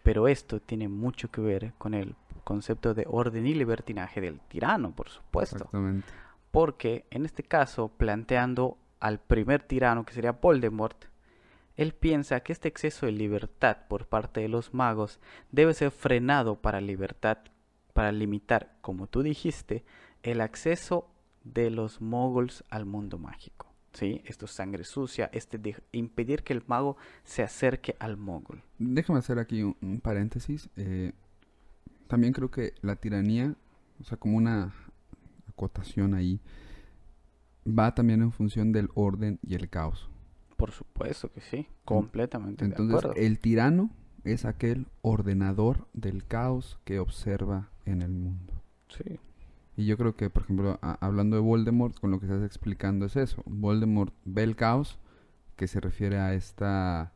Pero esto tiene mucho que ver con el concepto de orden y libertinaje del tirano, por supuesto. Exactamente. Porque, en este caso, planteando al primer tirano, que sería Voldemort, él piensa que este exceso de libertad por parte de los magos debe ser frenado para limitar, como tú dijiste, el acceso de los moguls al mundo mágico. ¿Sí? Esto es sangre sucia, de impedir que el mago se acerque al mogul. Déjame hacer aquí un paréntesis. También creo que la tiranía, o sea, como una acotación ahí, va también en función del orden y el caos. Por supuesto que sí, completamente de Entonces, acuerdo. el tirano es aquel ordenador del caos que observa en el mundo. Sí, Y yo creo que, por ejemplo, hablando de Voldemort, con lo que estás explicando es eso. Voldemort ve el caos, que se refiere a esta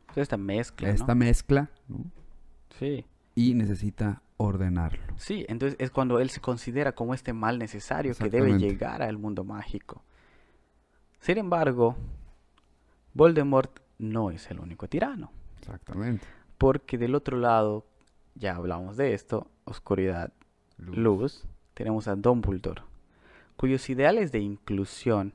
pues esta mezcla, esta ¿no? mezcla, ¿no? Sí, Y necesita ordenarlo. sí, entonces es cuando él se considera como este mal necesario que debe Exactamente. llegar al mundo mágico. Sin embargo, Voldemort no es el único tirano, Exactamente. porque del otro lado, ya hablamos de esto, oscuridad, luz, tenemos a Dumbledore, cuyos ideales de inclusión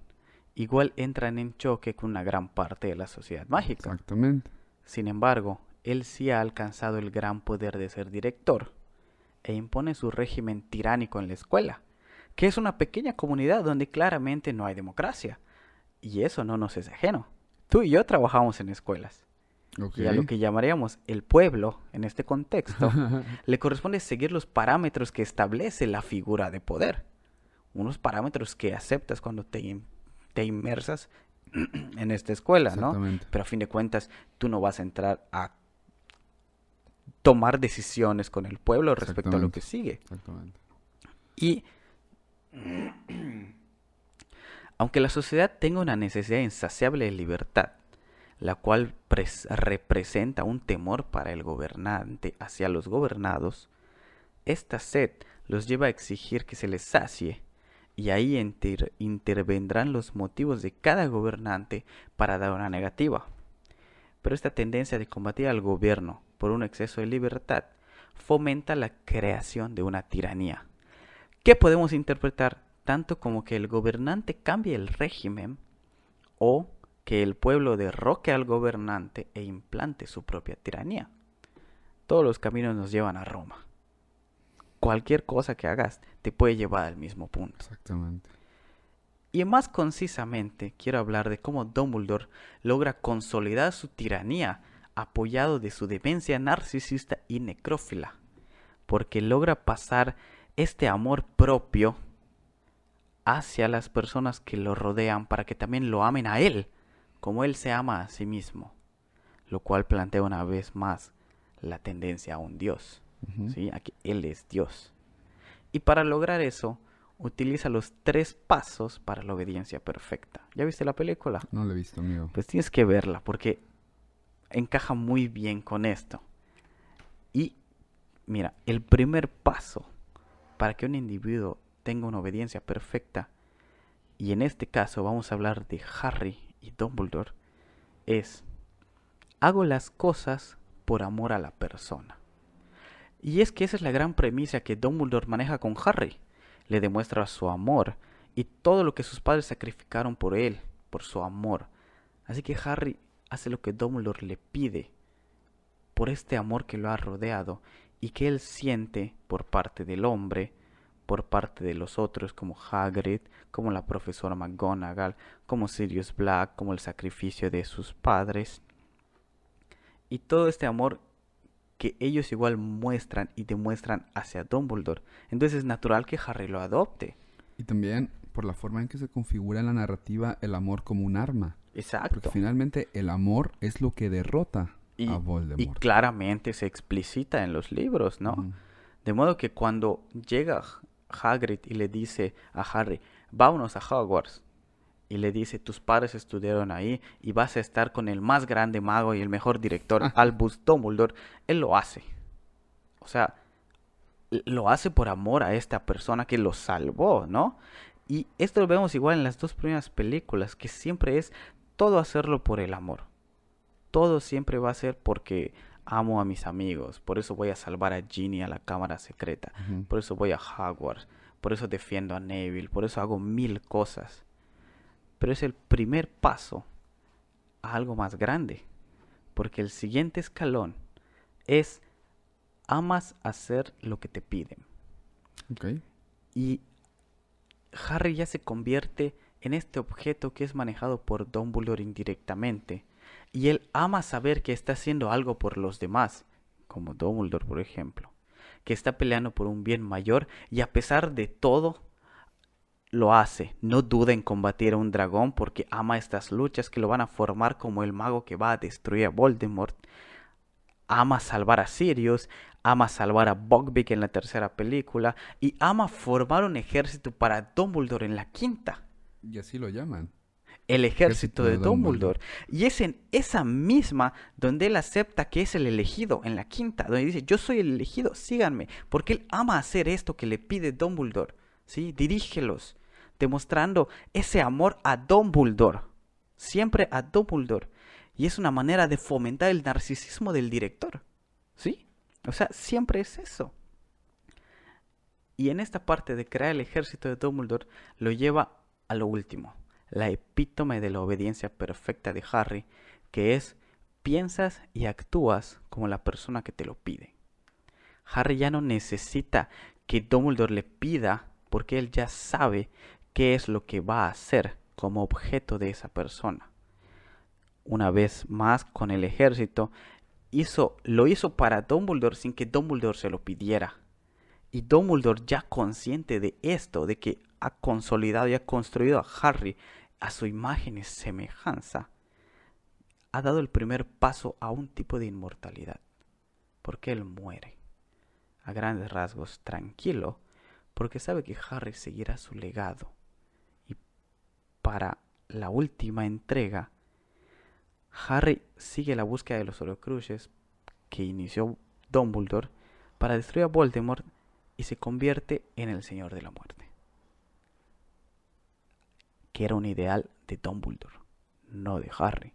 igual entran en choque con una gran parte de la sociedad mágica. Exactamente. Sin embargo, él sí ha alcanzado el gran poder de ser director e impone su régimen tiránico en la escuela, que es una pequeña comunidad donde claramente no hay democracia. Y eso no nos es ajeno. Tú y yo trabajamos en escuelas. Ok. Y a lo que llamaríamos el pueblo, en este contexto, le corresponde seguir los parámetros que establece la figura de poder. Unos parámetros que aceptas cuando te inmersas en esta escuela, ¿no? Exactamente. Pero a fin de cuentas, tú no vas a entrar a tomar decisiones con el pueblo respecto a lo que sigue. Exactamente. Y aunque la sociedad tenga una necesidad insaciable de libertad, la cual representa un temor para el gobernante hacia los gobernados, esta sed los lleva a exigir que se les sacie, y ahí intervendrán los motivos de cada gobernante para dar una negativa. Pero esta tendencia de combatir al gobierno por un exceso de libertad fomenta la creación de una tiranía, que podemos interpretar tanto como que el gobernante cambie el régimen o que el pueblo derroque al gobernante e implante su propia tiranía. Todos los caminos nos llevan a Roma. Cualquier cosa que hagas te puede llevar al mismo punto. Exactamente. Y más concisamente quiero hablar de cómo Dumbledore logra consolidar su tiranía apoyado de su demencia narcisista y necrófila, porque logra pasar este amor propio hacia las personas que lo rodean para que también lo amen a él, como él se ama a sí mismo, lo cual plantea una vez más la tendencia a un dios, Ujú. ¿sí? A que él es Dios. Y para lograr eso, utiliza los 3 pasos para la obediencia perfecta. ¿Ya viste la película? No lo he visto, amigo. Pues tienes que verla porque encaja muy bien con esto. Y mira, el primer paso para que un individuo tenga una obediencia perfecta, y en este caso vamos a hablar de Harry y Dumbledore, es: hago las cosas por amor a la persona. Y es que esa es la gran premisa que Dumbledore maneja con Harry. Le demuestra su amor y todo lo que sus padres sacrificaron por él, por su amor. Así que Harry hace lo que Dumbledore le pide por este amor que lo ha rodeado y que él siente por parte del hombre, por parte de los otros como Hagrid, como la profesora McGonagall, como Sirius Black, como el sacrificio de sus padres. Y todo este amor que ellos igual muestran y demuestran hacia Dumbledore. Entonces es natural que Harry lo adopte. Y también por la forma en que se configura en la narrativa el amor como un arma. Exacto. Porque finalmente el amor es lo que derrota a Y Voldemort. claramente se explicita en los libros, ¿no? Ujú. De modo que cuando llega Hagrid y le dice a Harry, vámonos a Hogwarts, y le dice, tus padres estudiaron ahí y vas a estar con el más grande mago y el mejor director, Albus Dumbledore, él lo hace. O sea, lo hace por amor a esta persona que lo salvó, ¿no? Y esto lo vemos igual en las 2 primeras películas, que siempre es todo hacerlo por el amor. Todo siempre va a ser porque amo a mis amigos, por eso voy a salvar a Ginny a la cámara secreta, Ujú. por eso voy a Hogwarts, por eso defiendo a Neville, por eso hago 1000 cosas. Pero es el primer paso a algo más grande, porque el siguiente escalón es amas hacer lo que te piden. Ok. Y Harry ya se convierte en este objeto que es manejado por Dumbledore indirectamente. Y él ama saber que está haciendo algo por los demás, como Dumbledore, por ejemplo, que está peleando por un bien mayor y a pesar de todo, lo hace. No duda en combatir a un dragón porque ama estas luchas que lo van a formar como el mago que va a destruir a Voldemort. Ama salvar a Sirius, ama salvar a Buckbeak en la tercera película y ama formar un ejército para Dumbledore en la quinta. Y así lo llaman. El ejército de Dumbledore. Y es en esa misma donde él acepta que es el elegido, en la quinta, donde dice, yo soy el elegido, síganme, porque él ama hacer esto que le pide Dumbledore, ¿sí? Dirígelos, demostrando ese amor a Dumbledore, siempre a Dumbledore. Y es una manera de fomentar el narcisismo del director, ¿sí? O sea, siempre es eso. Y en esta parte de crear el ejército de Dumbledore, lo lleva a lo último. La epítome de la obediencia perfecta de Harry, que es, piensas y actúas como la persona que te lo pide. Harry ya no necesita que Dumbledore le pida, porque él ya sabe qué es lo que va a hacer como objeto de esa persona. Una vez más con el ejército, lo hizo para Dumbledore sin que Dumbledore se lo pidiera. Y Dumbledore ya consciente de esto, de que ha consolidado y ha construido a Harry a su imagen y semejanza, ha dado el primer paso a un tipo de inmortalidad. Porque él muere, a grandes rasgos, tranquilo, porque sabe que Harry seguirá su legado. Y para la última entrega, Harry sigue la búsqueda de los Horcruxes que inició Dumbledore para destruir a Voldemort y se convierte en el Señor de la Muerte, que era un ideal de Dumbledore, no de Harry.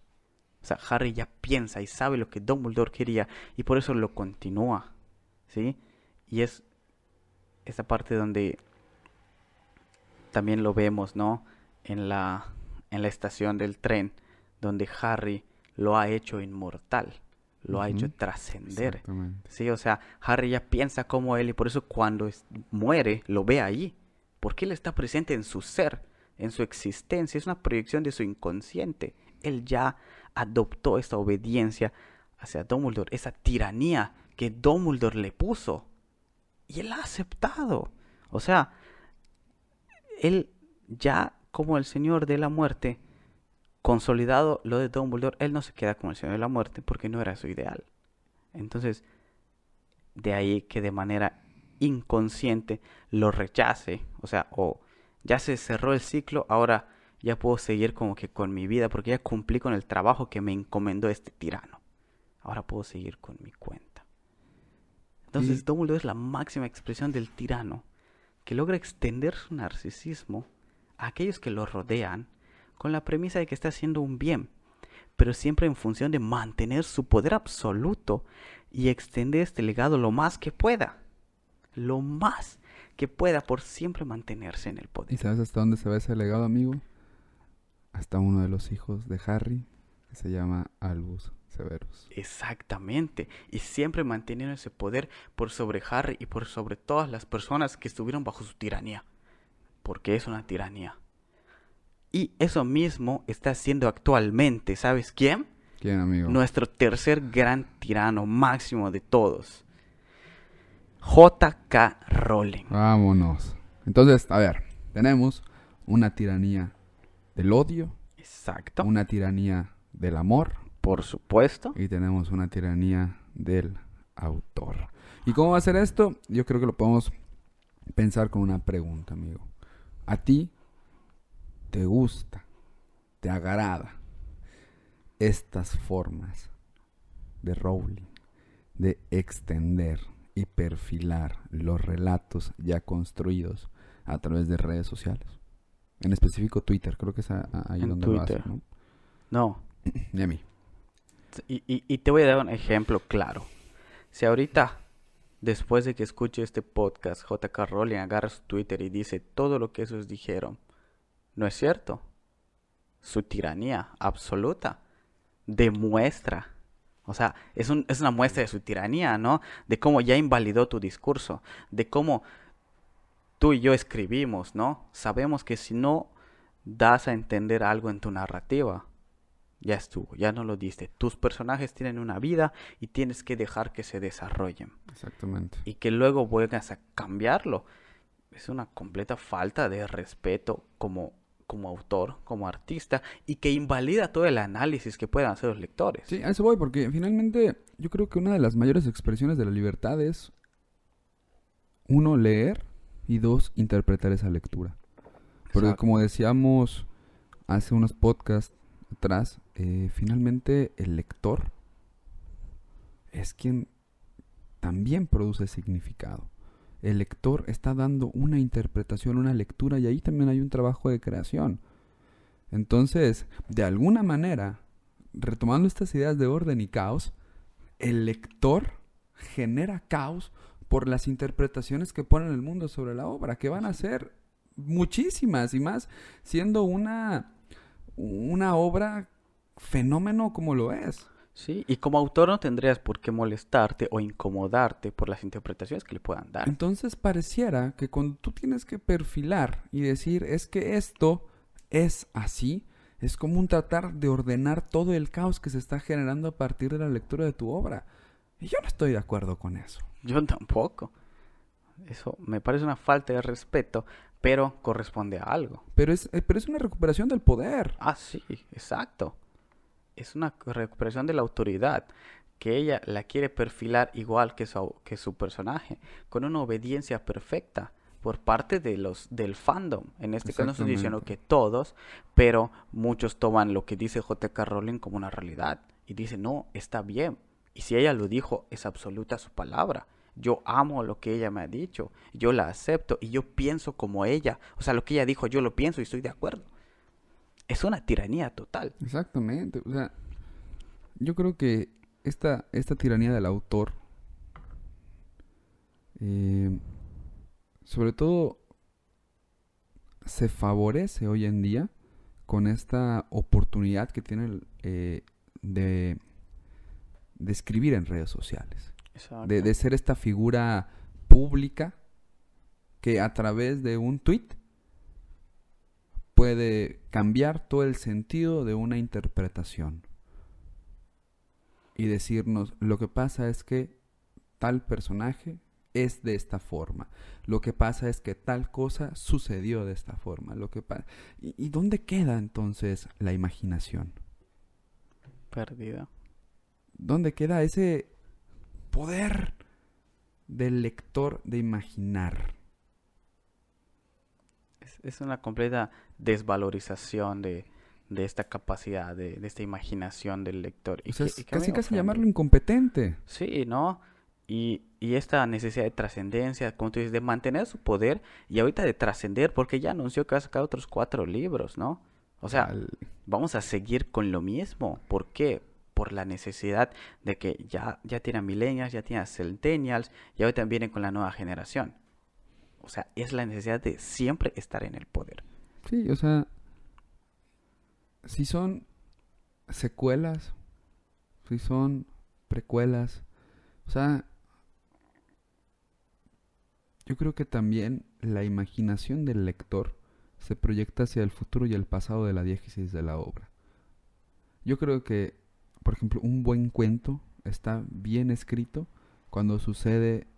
O sea, Harry ya piensa y sabe lo que Dumbledore quería y por eso lo continúa, ¿sí? Y es esa parte donde también lo vemos, ¿no? En la estación del tren, donde Harry lo ha hecho inmortal, lo ha hecho trascender. Sí, o sea, Harry ya piensa como él y por eso cuando muere lo ve ahí, porque él está presente en su ser, en su existencia, es una proyección de su inconsciente. Él ya adoptó esta obediencia hacia Dumbledore, esa tiranía que Dumbledore le puso y él ha aceptado. O sea, él ya como el Señor de la Muerte, consolidado lo de Dumbledore, él no se queda como el Señor de la Muerte porque no era su ideal. Entonces, de ahí que de manera inconsciente lo rechace, o sea, o ya se cerró el ciclo, ahora ya puedo seguir como que con mi vida porque ya cumplí con el trabajo que me encomendó este tirano. Ahora puedo seguir con mi cuenta. Entonces, Dumbledore es la máxima expresión del tirano que logra extender su narcisismo a aquellos que lo rodean con la premisa de que está haciendo un bien, pero siempre en función de mantener su poder absoluto y extender este legado lo más que pueda. Lo más que pueda por siempre mantenerse en el poder. ¿Y sabes hasta dónde se va ese legado, amigo? Hasta uno de los hijos de Harry, que se llama Albus Severus. Exactamente. Y siempre manteniendo ese poder por sobre Harry y por sobre todas las personas que estuvieron bajo su tiranía. Porque es una tiranía. Y eso mismo está haciendo actualmente, ¿sabes quién? ¿Quién, amigo? Nuestro tercer gran tirano máximo de todos. J.K. Rowling. Vámonos. Entonces, a ver, tenemos una tiranía del odio. Exacto. Una tiranía del amor. Por supuesto. Y tenemos una tiranía del autor. ¿Y cómo va a ser esto? Yo creo que lo podemos pensar con una pregunta, amigo. ¿A ti te gusta, te agrada estas formas de Rowling de extender y perfilar los relatos ya construidos a través de redes sociales? En específico Twitter, creo que es ahí en donde Twitter. lo hace, ¿no? No. Y a mí. Y te voy a dar un ejemplo claro. Si ahorita, después de que escuche este podcast, J.K. Rowling agarra su Twitter y dice todo lo que esos dijeron, ¿no es cierto? Su tiranía absoluta demuestra, o sea, es una muestra de su tiranía, ¿no? De cómo ya invalidó tu discurso, de cómo tú y yo escribimos, ¿no? Sabemos que si no das a entender algo en tu narrativa, ya estuvo, ya no lo diste. Tus personajes tienen una vida y tienes que dejar que se desarrollen. Exactamente. Y que luego vuelvas a cambiarlo. es una completa falta de respeto como autor, como artista, y que invalida todo el análisis que puedan hacer los lectores. Sí, a eso voy, porque finalmente yo creo que una de las mayores expresiones de la libertad es, uno, leer, y dos, interpretar esa lectura. Porque Exacto. como decíamos hace unos podcasts atrás, finalmente el lector es quien también produce significado. El lector está dando una interpretación, una lectura, y ahí también hay un trabajo de creación. Entonces, de alguna manera, retomando estas ideas de orden y caos, el lector genera caos por las interpretaciones que pone en el mundo sobre la obra, que van a ser muchísimas, y más siendo una obra fenómeno como lo es. Sí, y como autor no tendrías por qué molestarte o incomodarte por las interpretaciones que le puedan dar. Entonces pareciera que cuando tú tienes que perfilar y decir es que esto es así, es como un tratar de ordenar todo el caos que se está generando a partir de la lectura de tu obra. Y yo no estoy de acuerdo con eso. Yo tampoco. Eso me parece una falta de respeto, pero corresponde a algo. Pero es una recuperación del poder. Ah, sí, exacto. Es una recuperación de la autoridad, que ella la quiere perfilar igual que su personaje, con una obediencia perfecta por parte del fandom. En este caso no estoy diciendo Exactamente. que todos, pero muchos toman lo que dice J.K. Rowling como una realidad y dicen, no, está bien. Y si ella lo dijo, es absoluta su palabra. Yo amo lo que ella me ha dicho, yo la acepto y yo pienso como ella. O sea, lo que ella dijo, yo lo pienso y estoy de acuerdo. Es una tiranía total. Exactamente. O sea, yo creo que esta tiranía del autor, sobre todo, se favorece hoy en día con esta oportunidad que tiene de escribir en redes sociales. Exacto. De ser esta figura pública que a través de un tweet puede cambiar todo el sentido de una interpretación y decirnos, lo que pasa es que tal personaje es de esta forma, lo que pasa es que tal cosa sucedió de esta forma, ¿Y dónde queda entonces la imaginación? Perdida. ¿Dónde queda ese poder del lector de imaginar? Es una completa desvalorización de esta capacidad, de esta imaginación del lector. O sea, Y es que a mí casi me ofende. llamarlo incompetente. Sí, ¿no? Y esta necesidad de trascendencia, como tú dices, de mantener su poder y ahorita de trascender, porque ya anunció que va a sacar otros 4 libros, ¿no? O sea, vamos a seguir con lo mismo. ¿Por qué? Por la necesidad de que ya tiene a millennials, ya tiene a centennials, y ahorita vienen con la nueva generación. O sea, es la necesidad de siempre estar en el poder. Sí, o sea, si son secuelas, si son precuelas, o sea, yo creo que también la imaginación del lector se proyecta hacia el futuro y el pasado de la diégesis de la obra. Yo creo que, por ejemplo, un buen cuento está bien escrito cuando sucede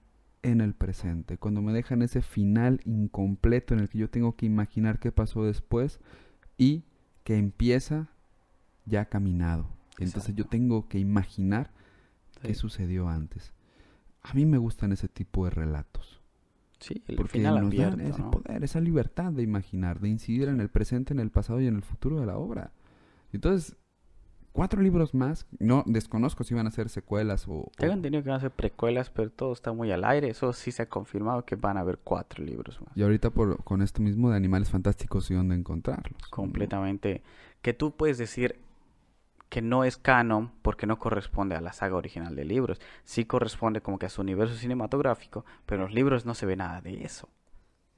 en el presente, cuando me dejan ese final incompleto en el que yo tengo que imaginar qué pasó después y que empieza ya caminado. Entonces yo tengo que imaginar qué sucedió antes. A mí me gustan ese tipo de relatos. Sí, el Porque final nos abierto, dan ese ¿no? poder, esa libertad de imaginar, de incidir en el presente, en el pasado y en el futuro de la obra. Entonces, 4 libros más, no desconozco si van a ser secuelas Tengo entendido que van a ser precuelas, pero todo está muy al aire. Eso sí se ha confirmado que van a haber 4 libros más. Y ahorita con esto mismo de Animales Fantásticos y dónde encontrarlos. Completamente. Que tú puedes decir que no es canon porque no corresponde a la saga original de libros. Sí corresponde como que a su universo cinematográfico, pero en los libros no se ve nada de eso.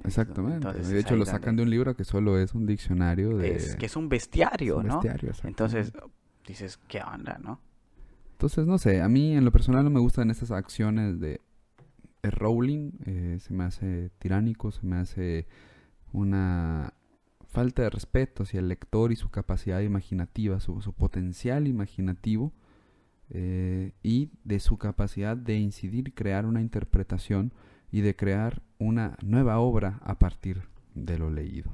Exactamente. Entonces, De es hecho, ahí lo sacan de un libro que solo es un diccionario de... que es un bestiario, es un ¿no? bestiario, exactamente. Entonces, dices, ¿qué onda, no? Entonces, no sé, a mí en lo personal no me gustan estas acciones de Rowling. Se me hace tiránico, se me hace una falta de respeto hacia el lector y su capacidad imaginativa, su potencial imaginativo y de su capacidad de incidir y crear una interpretación y de crear una nueva obra a partir de lo leído.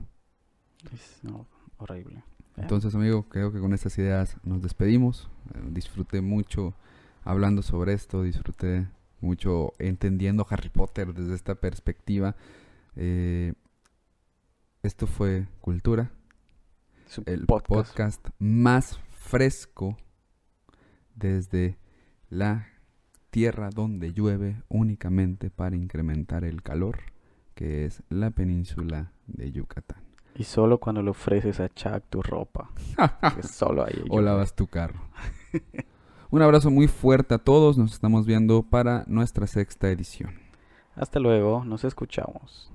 No, horrible. Entonces, amigo, creo que con estas ideas nos despedimos. Disfruté mucho hablando sobre esto, disfruté mucho entendiendo Harry Potter desde esta perspectiva. Esto fue Cultura, el podcast más fresco desde la tierra donde llueve únicamente para incrementar el calor, que es la península de Yucatán. Y solo cuando le ofreces a Chuck tu ropa. Que solo ahí o lavas tu carro. Un abrazo muy fuerte a todos. Nos estamos viendo para nuestra 6ª edición. Hasta luego. Nos escuchamos.